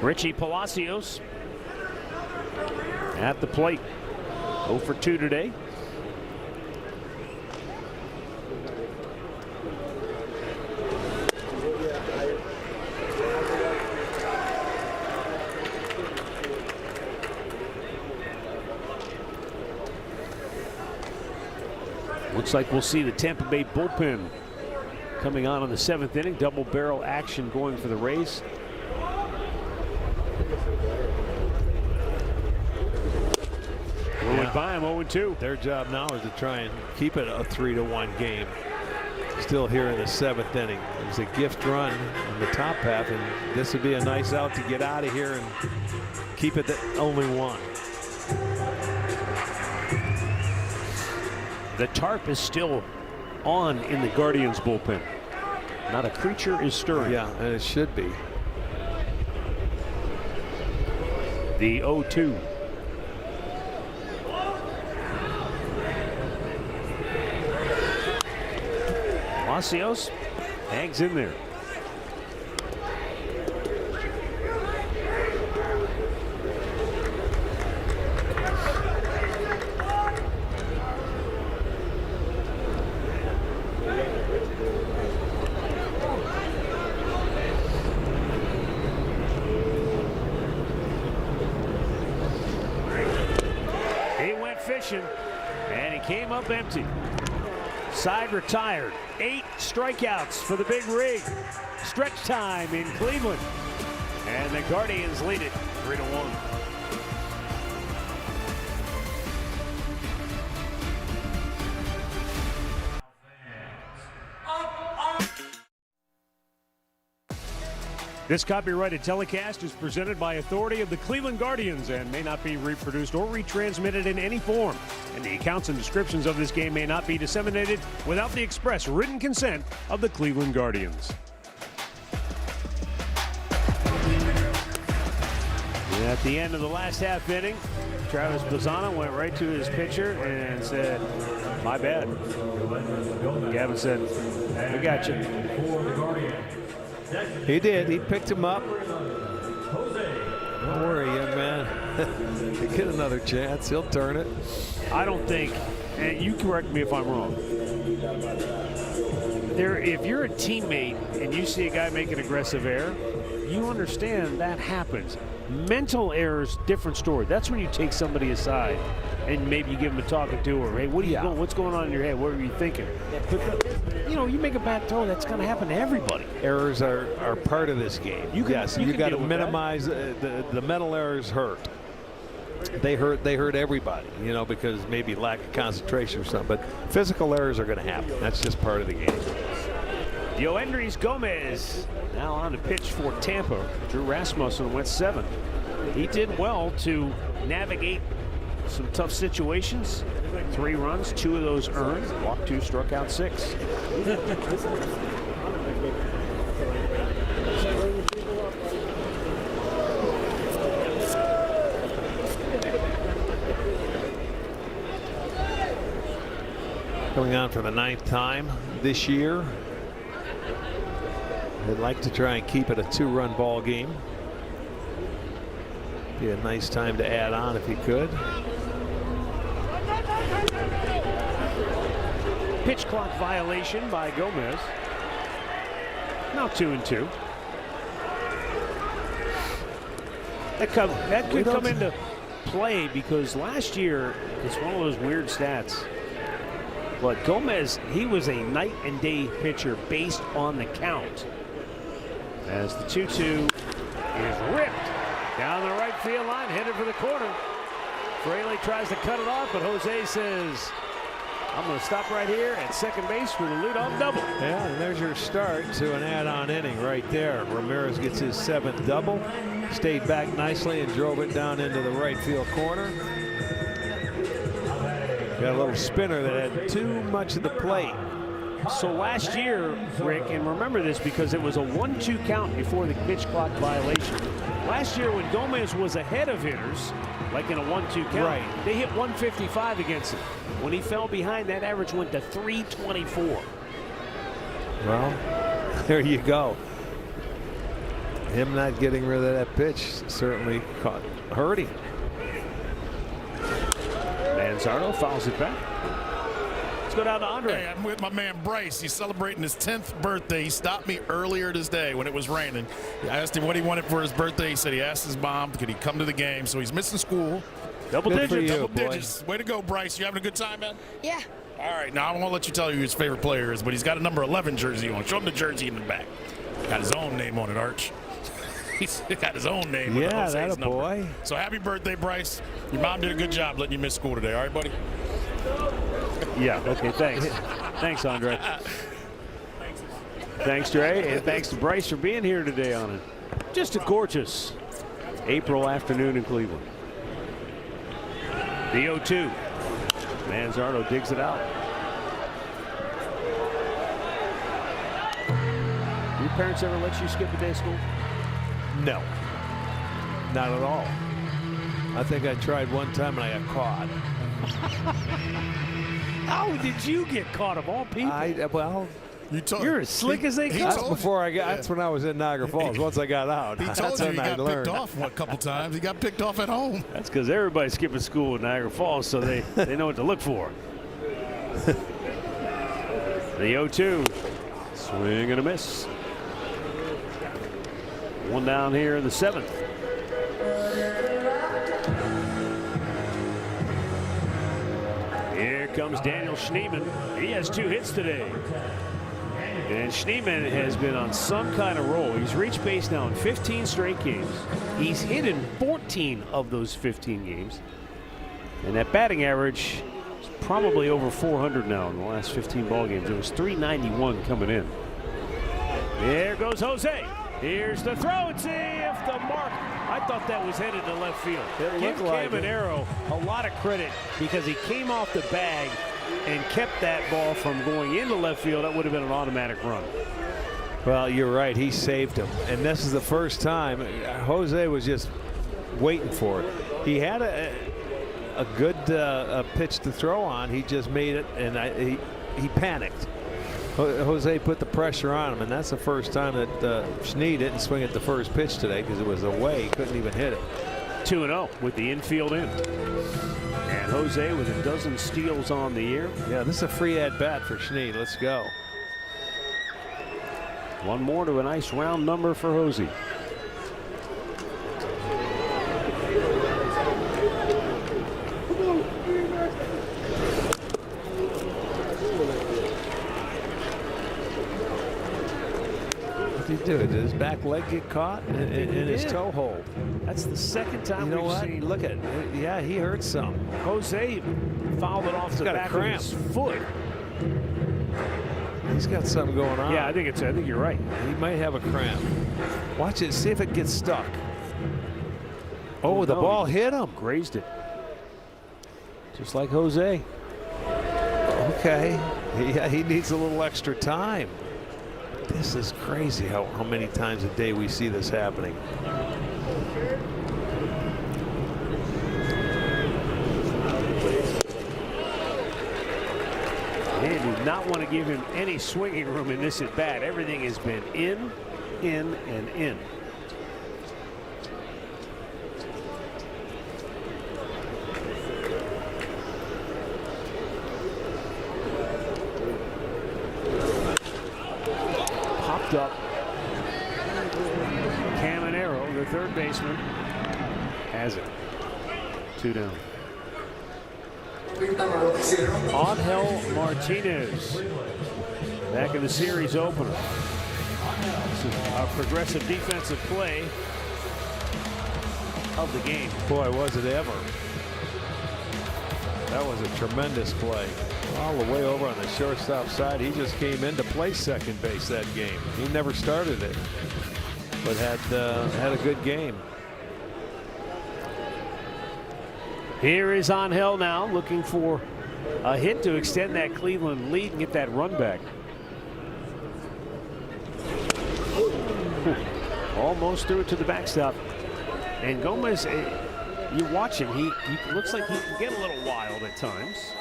Richie Palacios at the plate. 0 for 2 today. Looks like we'll see the Tampa Bay bullpen coming on in the 7th inning. Double barrel action going for the Rays. Went by him 0-2. Their job now is to try and keep it a 3-1 game. Still here in the 7th inning. There's a gift run in the top half, and this would be a nice out to get out of here and keep it at only 1. The tarp is still on in the Guardians bullpen. Not a creature is stirring. Yeah, and it should be. The 0-2. Palacios hangs in there. He went fishing and he came up empty. Side retired. 8 strikeouts for the big rig. Stretch time in Cleveland. And the Guardians lead it 3-1. This copyrighted telecast is presented by authority of the Cleveland Guardians and may not be reproduced or retransmitted in any form. And the accounts and descriptions of this game may not be disseminated without the express written consent of the Cleveland Guardians. And at the end of the last half inning, Travis Bazzano went right to his pitcher and said, "My bad." Gavin said, "We got you." He did. He picked him up. Don't worry, young man. He'll get another chance. He'll turn it. I don't think, and you correct me if I'm wrong, if you're a teammate and you see a guy make an aggressive error, you understand that happens. Mental errors, different story. That's when you take somebody aside and maybe you give them a talking to, or hey, what are you going? What's going on in your head? What are you thinking? But you know, you make a bad throw, that's going to happen to everybody. Errors are part of this game. You got to minimize the mental errors. Hurt. They hurt everybody, you know, because maybe lack of concentration or something. But physical errors are going to happen. That's just part of the game. Yoendrys Gomez now on the pitch for Tampa. Drew Rasmussen went 7th. He did well to navigate some tough situations. 3 runs, 2 of those earned. Walked 2, struck out 6. Going on for the 9th time this year. They'd like to try and keep it a 2-run ball game. Be a nice time to add on if he could. Pitch clock violation by Gomez. Now 2-2. That could come into play because last year it's one of those weird stats. But Gomez, he was a night and day pitcher based on the count. As the 2-2 is ripped down the right field line, headed for the corner. Fraley tries to cut it off, but Jose says, "I'm going to stop right here at second base for the leadoff double." Yeah, and there's your start to an add-on inning right there. Ramirez gets his 7th double, stayed back nicely and drove it down into the right field corner. Got a little spinner that had too much of the plate. So last year, Rick, and remember this because it was a 1-2 count before the pitch clock violation. Last year when Gomez was ahead of hitters, like in a 1-2 count, right, they hit 155 against him. When he fell behind, that average went to 324. Well, there you go. Him not getting rid of that pitch certainly hurt him. Manzardo fouls it back. Let's go down to Andre. Hey, I'm with my man Bryce. He's celebrating his 10th birthday. He stopped me earlier this day when it was raining. I asked him what he wanted for his birthday. He said he asked his mom, could he come to the game? So he's missing school. Double digits. Double digits. Way to go, Bryce. You having a good time, man? Yeah. All right, now I won't let you tell you who his favorite player is, but he's got a number 11 jersey on. Show him the jersey in the back. Got his own name on it, Arch. He's got his own name. Yeah, that's a boy. So happy birthday, Bryce. Your mom did a good job letting you miss school today. All right, buddy? Yeah, okay, thanks. Thanks, Andre. Thanks, Dre, and thanks to Bryce for being here today on it. Just a gorgeous April afternoon in Cleveland. The 0-2. Manzardo digs it out. Your parents ever let you skip a day of school? No, not at all. I think I tried one time and I got caught. How did you get caught of all people? Well, you're as slick as they come. That's before I got. That's when I was in Niagara Falls. Once I got out, He told you he got picked off a couple times. He got picked off at home. That's because everybody's skipping school in Niagara Falls, so they know what to look for. The 0-2. Swing and a miss. One down here in the 7th. Here comes Daniel Schneemann. He has 2 hits today. And Schneemann has been on some kind of roll. He's reached base now in 15 straight games. He's hit in 14 of those 15 games. And that batting average is probably over 400 now in the last 15 ball games. It was 391 coming in. There goes Jose. Here's the throw and see if the mark. I thought that was headed to left field. Give Caminero a lot of credit because he came off the bag and kept that ball from going into left field. That would have been an automatic run. Well, you're right. He saved him. And this is the first time. Jose was just waiting for it. He had a good pitch to throw on. He just made it, and he panicked. Jose put the pressure on him, and that's the first time that Schnee didn't swing at the first pitch today because it was away. He couldn't even hit it. 2-0 with the infield in. And Jose with a dozen steals on the year. Yeah, this is a free at bat for Schnee. Let's go. One more to a nice round number for Jose. Did did his back leg get caught in his toe hold? That's the second time we've seen. Look at it. Yeah, he hurt some. Jose fouled it off the back of his foot. He's got something going on. Yeah, I think you're right. He might have a cramp. Watch it. See if it gets stuck. Oh, the ball hit him. Grazed it. Just like Jose. Okay. Yeah, he needs a little extra time. This is crazy how many times a day we see this happening. They do not want to give him any swinging room in this at bat. Everything has been in, and in. Up. Caminero, the third baseman, has it. 2 down. Angel Martinez back in the series opener. A progressive defensive play of the game. Boy, was it ever. That was a tremendous play. All the way over on the shortstop side. He just came in to play second base that game. He never started it, but had a good game. Here is Angel now looking for a hit to extend that Cleveland lead and get that run back. Almost threw it to the backstop. And Gomez, you watch him. He looks like he can get a little wild at times.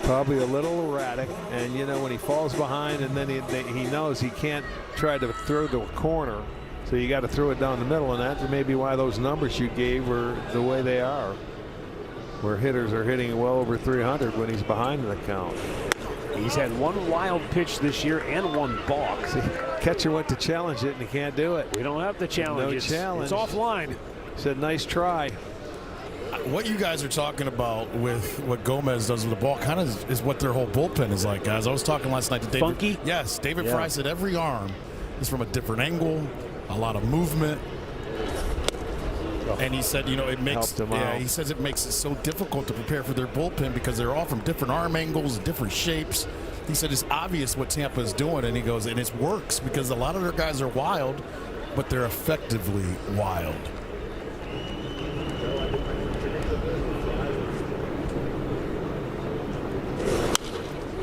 Probably a little erratic, and you know when he falls behind and then he knows he can't try to throw the corner, so you got to throw it down the middle, and that may be why those numbers you gave were the way they are, where hitters are hitting well over 300 when he's behind in the count. He's had one wild pitch this year and one balk. See, catcher went to challenge it and he can't do it. We don't have the challenge. No challenge. It's offline. Said nice try. What you guys are talking about with what Gomez does with the ball kind of is what their whole bullpen is like, guys. I was talking last night to David. Funky? Yes, David Fry said every arm is from a different angle, a lot of movement. And he said, you know, it makes he says it makes it so difficult to prepare for their bullpen because they're all from different arm angles, different shapes. He said it's obvious what Tampa is doing, and he goes, and it works because a lot of their guys are wild, but they're effectively wild.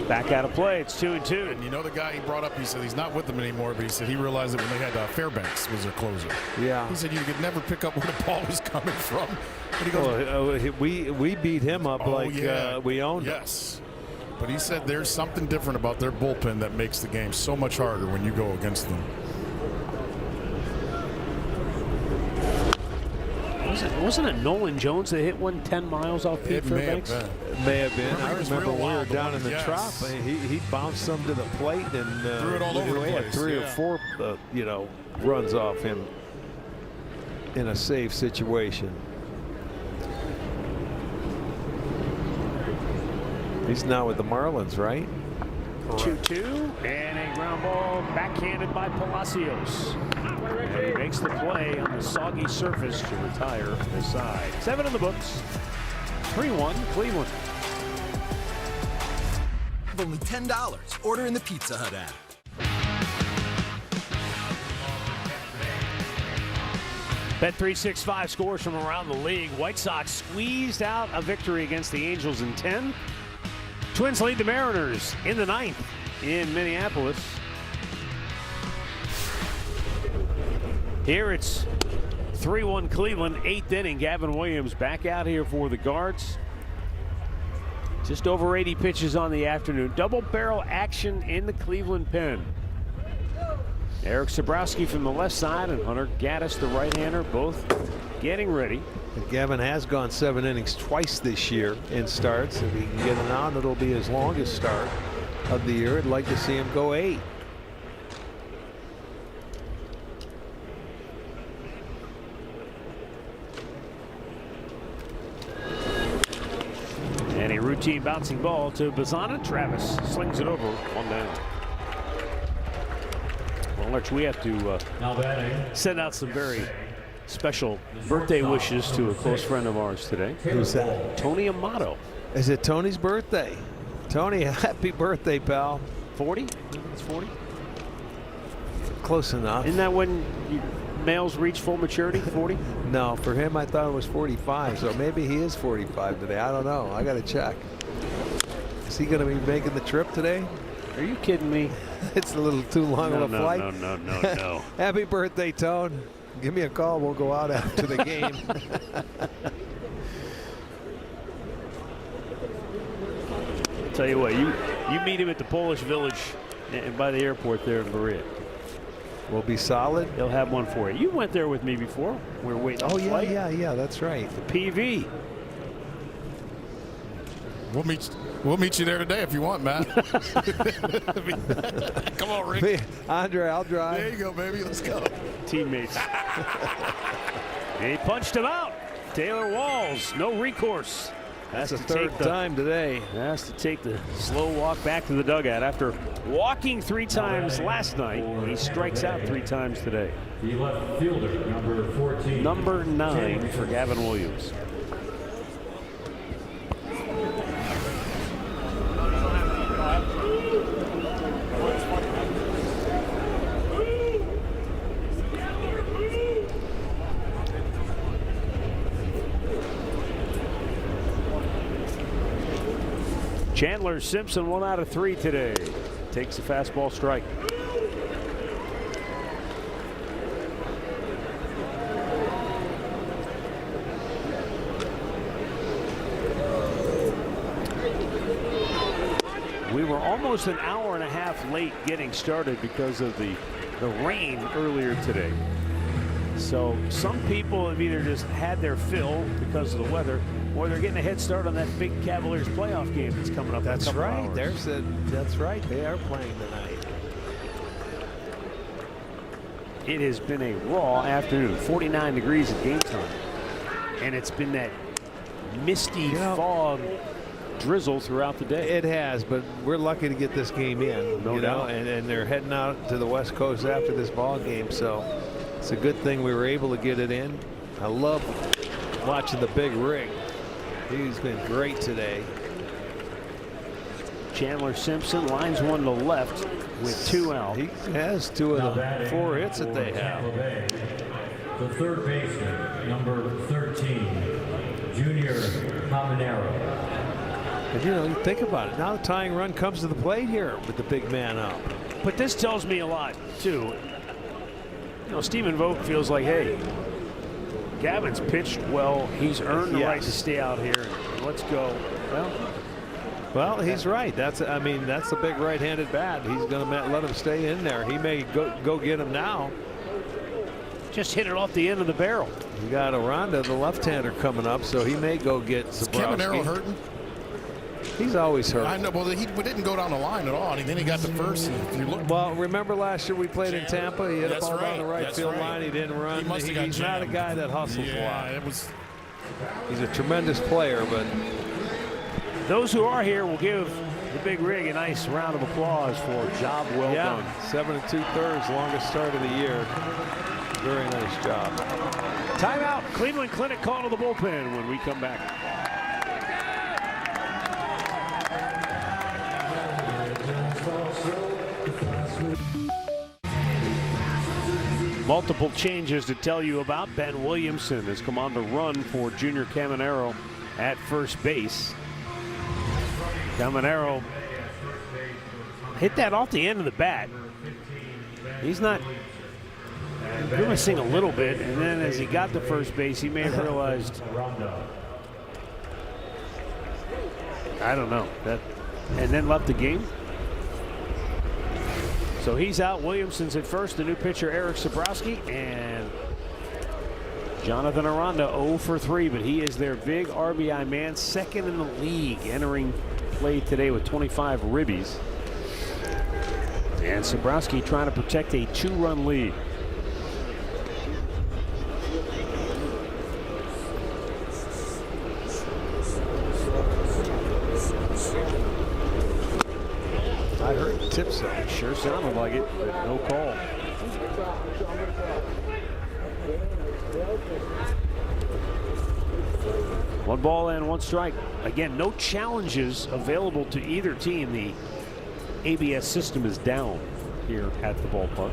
Back out of play. It's 2-2. And you know the guy he brought up, he said he's not with them anymore, but he said he realized that when they had Fairbanks was their closer. Yeah. He said you could never pick up where the ball was coming from. And he goes, we beat him up we owned him. Yes. But he said there's something different about their bullpen that makes the game so much harder when you go against them. Wasn't it Nolan Jones that hit one 10 miles off Pete Fairbanks? It may have been. I remember we were down in the trop. Yes. He bounced some to the plate and threw it all over the we had place. 3 or 4 runs off him in a safe situation. He's now with the Marlins, right? 2-2, and a ground ball backhanded by Palacios. And he makes the play on the soggy surface to retire the side. 7 in the books. 3-1 Cleveland. Have only $10. Order in the Pizza Hut app. Bet365 scores from around the league. White Sox squeezed out a victory against the Angels in 10. Twins lead the Mariners in the 9th in Minneapolis. Here it's 3-1 Cleveland, 8th inning. Gavin Williams back out here for the Guards. Just over 80 pitches on the afternoon. Double barrel action in the Cleveland pen. Eric Sabrowski from the left side and Hunter Gaddis, the right-hander, both getting ready. And Gavin has gone 7 innings twice this year in starts. If he can get it on, it'll be his longest start of the year. I'd like to see him go 8. And a routine bouncing ball to Bazana. Travis slings it over, 1 down. Well, Lurch, we have to send out some very special birthday wishes to a close friend of ours today. Who's that? Tony Amato. Is it Tony's birthday? Tony, happy birthday, pal. 40? It's 40? Close enough. Isn't that when males reach full maturity, 40? No, for him, I thought it was 45, so maybe he is 45 today. I don't know. I got to check. Is he going to be making the trip today? Are you kidding me? It's a little too long of a flight. No. Happy birthday, Tone. Give me a call. We'll go out after the game. Tell you what, you meet him at the Polish Village and by the airport there in Berea. We'll be solid. He'll have one for you. You went there with me before. We were waiting. Oh yeah, that's right. The PV. We'll meet you there today if you want, Matt. Come on, Rick. Me, Andre, I'll drive. There you go, baby. Let's go. Teammates. And he punched him out. Taylor Walls, no recourse. That's the third time today. Has to take the slow walk back to the dugout after walking 3 times last night. He strikes out 3 times today. The left fielder, number 14. Number 9 for Gavin Williams. Chandler Simpson 1 out of 3 today. Takes a fastball strike. We were almost an hour and a half late getting started because of the rain earlier today. So some people have either just had their fill because of the weather, or they're getting a head start on that big Cavaliers playoff game that's coming up. That's right. Hours. That's right. They are playing tonight. It has been a raw afternoon. 49 degrees at game time, and it's been that misty fog drizzle throughout the day. It has, but we're lucky to get this game in. No doubt. And they're heading out to the West Coast after this ball game, so it's a good thing we were able to get it in. I love watching the big rig. He's been great today. Chandler Simpson lines one to left with 2 out. He has 2 of the 4 hits that they have. The third baseman, number 13, Junior Caminero. And you think about it. Now the tying run comes to the plate here with the big man up. But this tells me a lot too. Stephen Vogt feels like, hey, Gavin's pitched well. He's earned the right to stay out here. Let's go. Well, he's right. That's a big right-handed bat. He's going to let him stay in there. He may go get him now. Just hit it off the end of the barrel. You got Aranda, the left-hander, coming up, so he may go get Is Caminero hurting? He's always hurt. I know. Well, he didn't go down the line at all. And then he got the first. If you look, well, remember last year we played in Tampa? He hit a ball down the right field line. He didn't run. He's not a guy that hustles a lot. He's a tremendous player, but those who are here will give the big rig a nice round of applause for a job well done. 7 2/3, longest start of the year. Very nice job. Timeout. Cleveland Clinic call to the bullpen when we come back. Multiple changes to tell you about. Ben Williamson has come on to run for Junior Caminero at first base. Caminero hit that off the end of the bat. He's not grimacing a little bit, and then as he got to first base, he may have realized, I don't know, that, and then left the game. So he's out. Williamson's at first. The new pitcher, Eric Sabrowski, and Jonathan Aranda 0 for 3, but he is their big RBI man, second in the league, entering play today with 25 ribbies. And Sabrowski trying to protect a 2-run lead. I heard tips. Sure sounded like it, but no call. One ball and 1 strike. Again, no challenges available to either team. The ABS system is down here at the ballpark.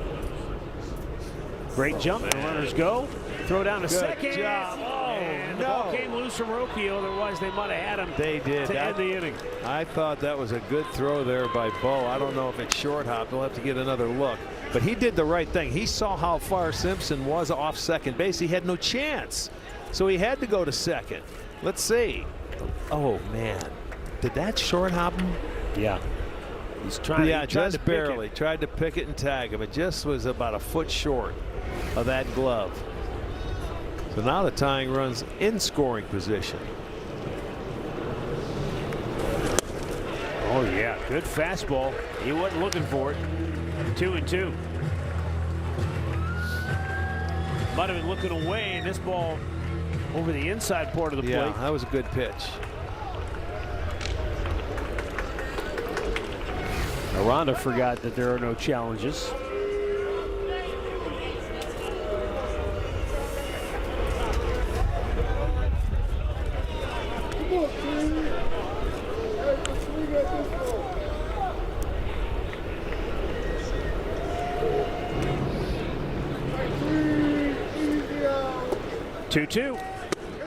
Great jump, and runners go. Throw down to second. Job. And the ball came loose from Rocchio. Otherwise, they might have had him. They did. To end the inning. I thought that was a good throw there by Bo. I don't know if it's short hop. We'll have to get another look. But he did the right thing. He saw how far Simpson was off second base. He had no chance. So he had to go to second. Let's see. Oh, man. Did that short hop him? Yeah. He's trying. Yeah, just barely. Tried to pick it and tag him. It just was about a foot short of that glove. So now the tying run's in scoring position. Oh, yeah. Good fastball. He wasn't looking for it. 2-2. Might have been looking away, and this ball over the inside part of the plate. Yeah, that was a good pitch. Aranda forgot that there are no challenges. Two.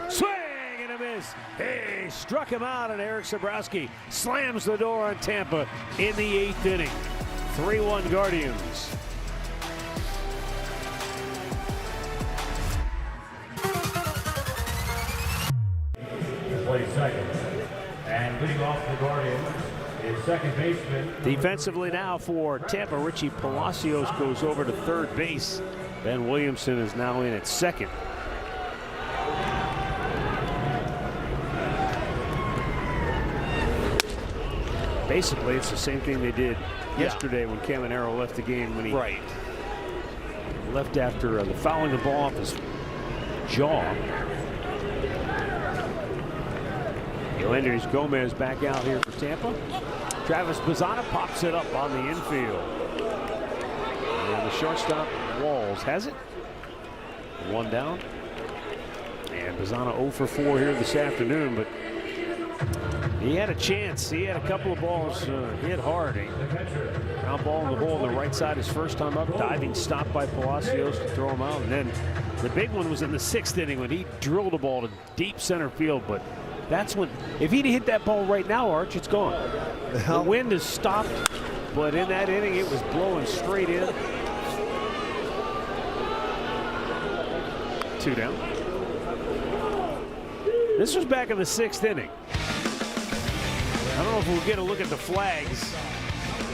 Swing and a miss. Hey, struck him out, and Eric Sabrowski slams the door on Tampa in the 8th inning. 3-1 Guardians. Play second. And leading off the Guardians is second baseman. Defensively now for Tampa, Richie Palacios goes over to third base. Ben Williamson is now in at second. Basically, it's the same thing they did yesterday when Caminero left the game, when he left after fouling the ball off his jaw. Yoendrys Gomez back out here for Tampa. Travis Bazzana pops it up on the infield. And the shortstop, Walls, has it. 1 down. And Bazzana 0 for 4 here this afternoon, but he had a chance. He had a couple of balls hit hard. Ground ball in the hole on the right side his first time up. Diving stop by Palacios to throw him out. And then the big one was in the 6th inning when he drilled a ball to deep center field. But that's when, if he'd hit that ball right now, Arch, it's gone. The wind has stopped, but in that inning it was blowing straight in. 2 down. This was back in the 6th inning. I don't know if we'll get a look at the flags,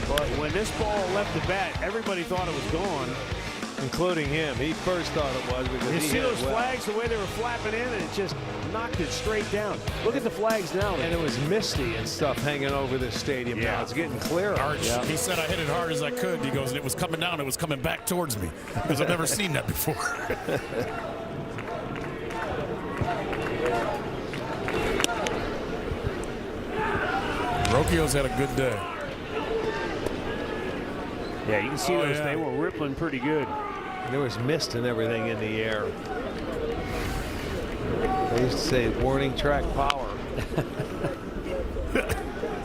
but when this ball left the bat, everybody thought it was gone. Including him. He first thought it was because you he see hit those it well. flags, the way they were flapping in, and it just knocked it straight down. Look at the flags now. And it was misty and stuff hanging over this stadium. Yeah. Now it's getting clearer. Arch, he said I hit it hard as I could. He goes, and it was coming down. It was coming back towards me because I've never seen that before. Rocchio's had a good day. Yeah, you can see those. They were rippling pretty good. There was mist and everything in the air. They used to say warning track power.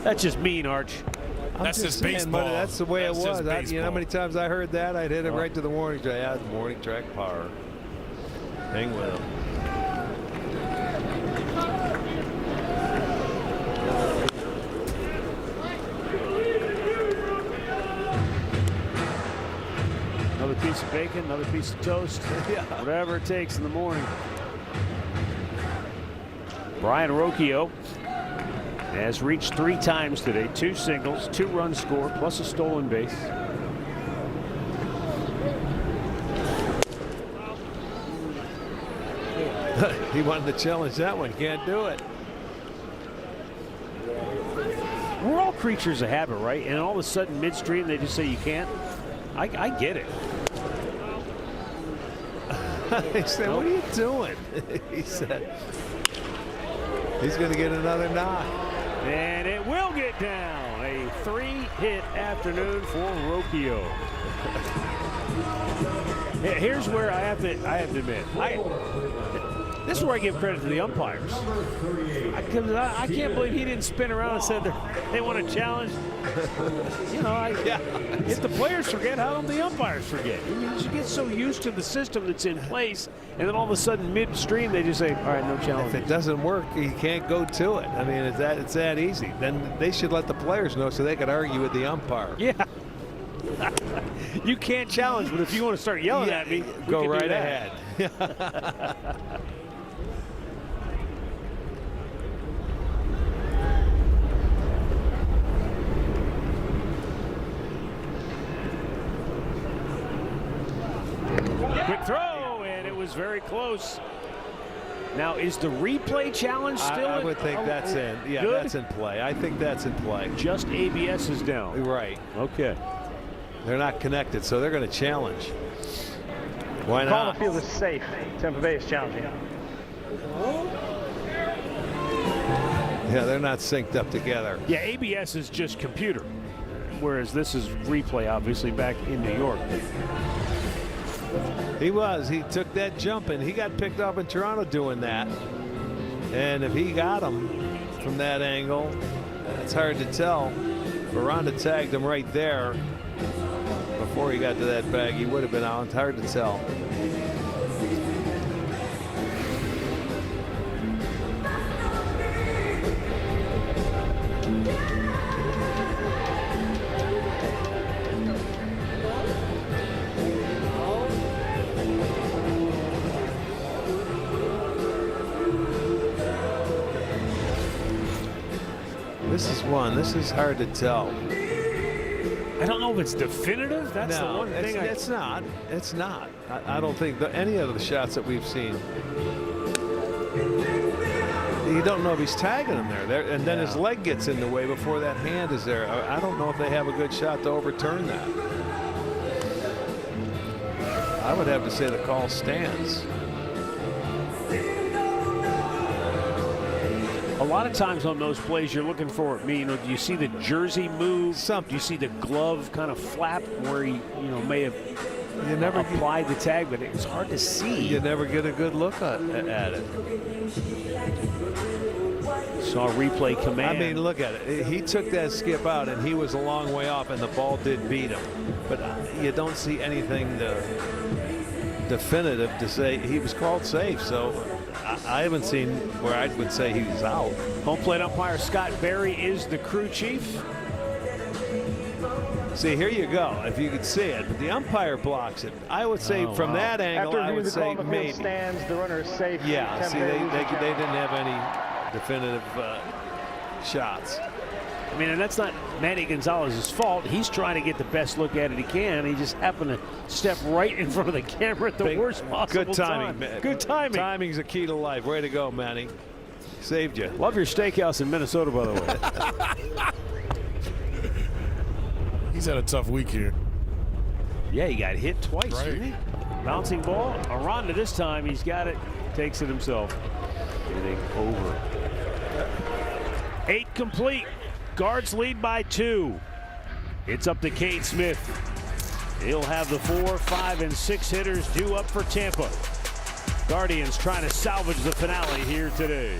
That's just mean, Arch. That's just saying, baseball. But that's the way That's it was. just You know how many times I heard that? I'd hit it right to the warning track. Yeah, warning track power. Hang with him. Another piece of bacon, another piece of toast. Whatever it takes in the morning. Brian Rocchio has reached 3 times today. 2 singles, 2 runs scored, plus a stolen base. He wanted to challenge that one. Can't do it. We're all creatures of habit, right? And all of a sudden, midstream, they just say you can't. I get it. He said, "What are you doing?" He said, "He's going to get another knock." And it will get down. A 3-hit afternoon for Rocchio. Here's where I have to admit, this is where I give credit to the umpires. I can't believe he didn't spin around and said they want to challenge. You know, if the players forget, how don't the umpires forget? You get so used to the system that's in place, and then all of a sudden, midstream, they just say, all right, no challenge. If it doesn't work, you can't go to it. I mean, it's that easy. Then they should let the players know so they could argue with the umpire. Yeah. You can't challenge, but if you want to start yelling at me, go right ahead. Quick throw, and it was very close. Now, is the replay challenge still? I would think that's in. Yeah, good? that's in play. I think that's in play. Just ABS is down. Right. Okay. They're not connected, so they're going to challenge. Why not? Call the field is safe. Tampa Bay is challenging. Yeah, they're not synced up together. Yeah, ABS is just computer, whereas this is replay, obviously, back in New York. He took that jump, and he got picked up in Toronto doing that. And if he got him from that angle, it's hard to tell. Veranda tagged him right there. Before he got to that bag, he would have been out. It's hard to tell. This is hard to tell. I don't know if it's definitive. That's the one thing. It's not. It's not. I don't think any of the shots that we've seen. You don't know if he's tagging him there. And then his leg gets in the way before that hand is there. I don't know if they have a good shot to overturn that. I would have to say the call stands. A lot of times on those plays, you're looking for, do you see the jersey move? Do you see the glove kind of flap where he, may have applied the tag, but it was hard to see. You never get a good look at it. Saw replay command. I mean, look at it. He took that skip out, and he was a long way off, and the ball did beat him. But you don't see anything definitive to say he was called safe. So I haven't seen where I would say he was out. Home plate umpire Scott Berry is the crew chief. See, here you go. If you could see it, but the umpire blocks it. I would say from that angle, I would say maybe. Stands, the runner is safe. Yeah. See, they didn't have any definitive shots. I mean, and that's not Manny Gonzalez's fault. He's trying to get the best look at it he can. He just happened to step right in front of the camera at the worst possible good timing, time. Man. Good timing. Timing's a key to life. Way to go, Manny. Saved you. Love your steakhouse in Minnesota, by the way. He's had a tough week here. Yeah, he got hit twice, right. didn't he? Bouncing ball. Aranda this time. He's got it. Takes it himself. Hitting over. 8 complete. Guards lead by 2. It's up to Cade Smith. He'll have the 4, 5, and 6 hitters due up for Tampa. Guardians trying to salvage the finale here today.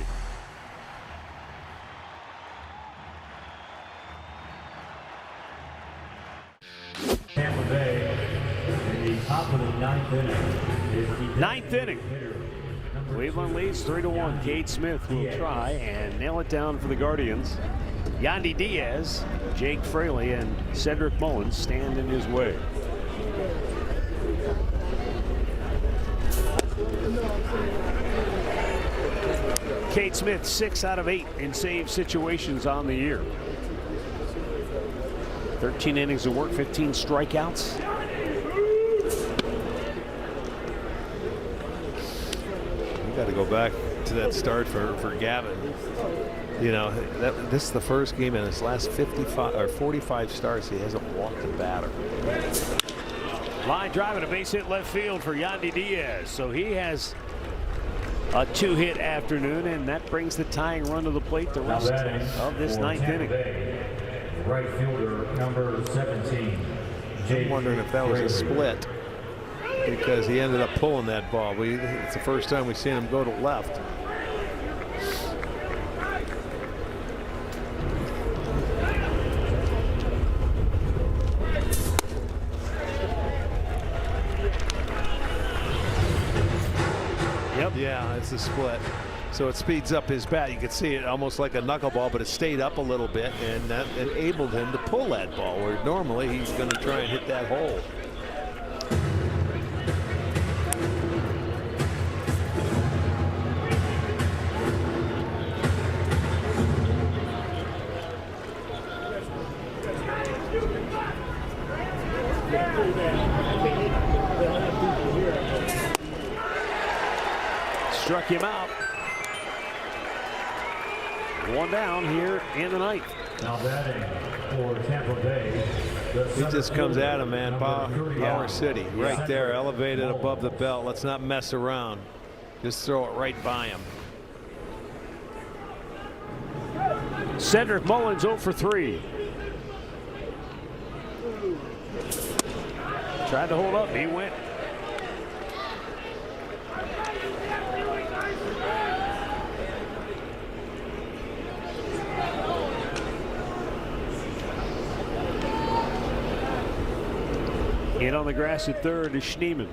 Tampa Bay in the top of the 9th inning. 9th inning. Cleveland leads 3-1. Cade Smith will try and nail it down for the Guardians. Yandy Diaz, Jake Fraley, and Cedric Mullins stand in his way. Cade Smith 6 out of 8 in save situations on the year. 13 innings of work, 15 strikeouts. You got to go back to that start for Gavin. This is the first game in his last 55 or 45 starts. He hasn't walked a batter. Line drive and a base hit left field for Yandy Diaz. So he has a 2-hit afternoon, and that brings the tying run to the plate the rest of this 9th inning. Right fielder number 17. I'm wondering if that was a split because he ended up pulling that ball. It's the first time we've seen him go to left. Yeah, it's a split. So it speeds up his bat. You could see it almost like a knuckleball, but it stayed up a little bit, and that enabled him to pull that ball, where normally he's going to try and hit that hole. Struck him out. 1 down here in the 9th. Now batting for Tampa Bay. He just comes at him, man. Power City, right there, elevated above the belt. Let's not mess around. Just throw it right by him. Cedric Mullins 0 for 3. Tried to hold up. He went. In on the grass at third is Schneemann.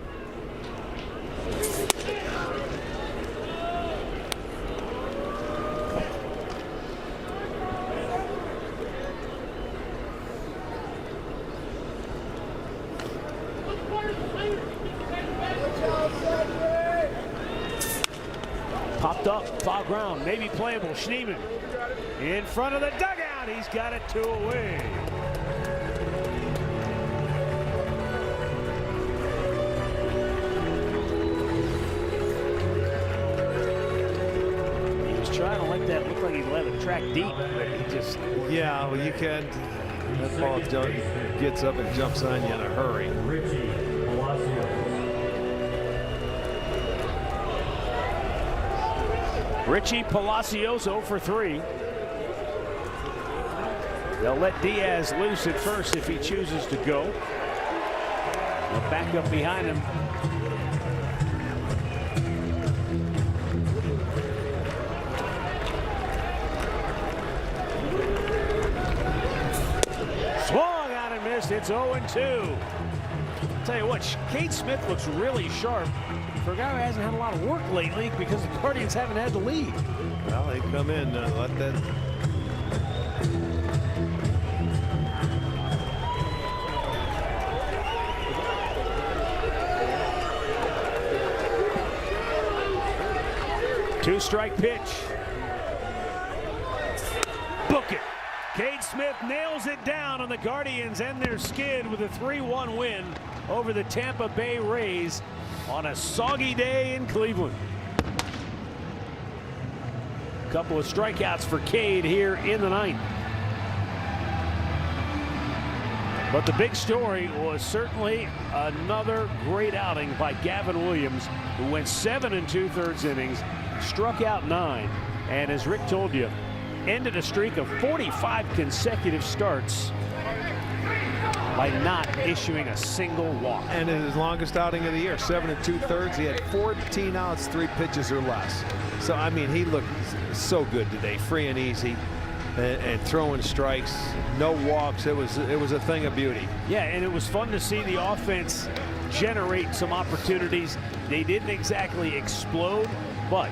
Popped up, foul ground, maybe playable. Schneemann in front of the dugout. He's got it 2 away. Trying to let that look like he let it track deep, but he just. Yeah, well, you can. That ball gets up and jumps on you in a hurry. Richie Palacios 0 for 3. They'll let Diaz loose at first if he chooses to go. They'll back up behind him. Swung on and missed. It's 0-2. Tell you what, Cade Smith looks really sharp for a guy who hasn't had a lot of work lately because the Guardians haven't had the lead. Well, they come in, let that. Two-strike pitch. Book it. Cade Smith nails it down, and the Guardians end their skid with a 3-1 win over the Tampa Bay Rays on a soggy day in Cleveland. A couple of strikeouts for Cade here in the ninth. But the big story was certainly another great outing by Gavin Williams, who went 7 2/3 innings, struck out 9, and as Rick told you, ended a streak of 45 consecutive starts by not issuing a single walk. And in his longest outing of the year, 7 2/3, he had 14 outs, 3 pitches or less. So I mean, he looked so good today, free and easy, and throwing strikes, no walks. It was a thing of beauty. Yeah, and it was fun to see the offense generate some opportunities. They didn't exactly explode, but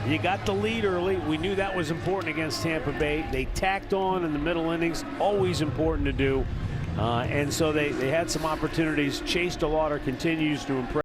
you got the lead early. We knew that was important against Tampa Bay. They tacked on in the middle innings, always important to do. And so they had some opportunities. Chase DeLauder continues to impress.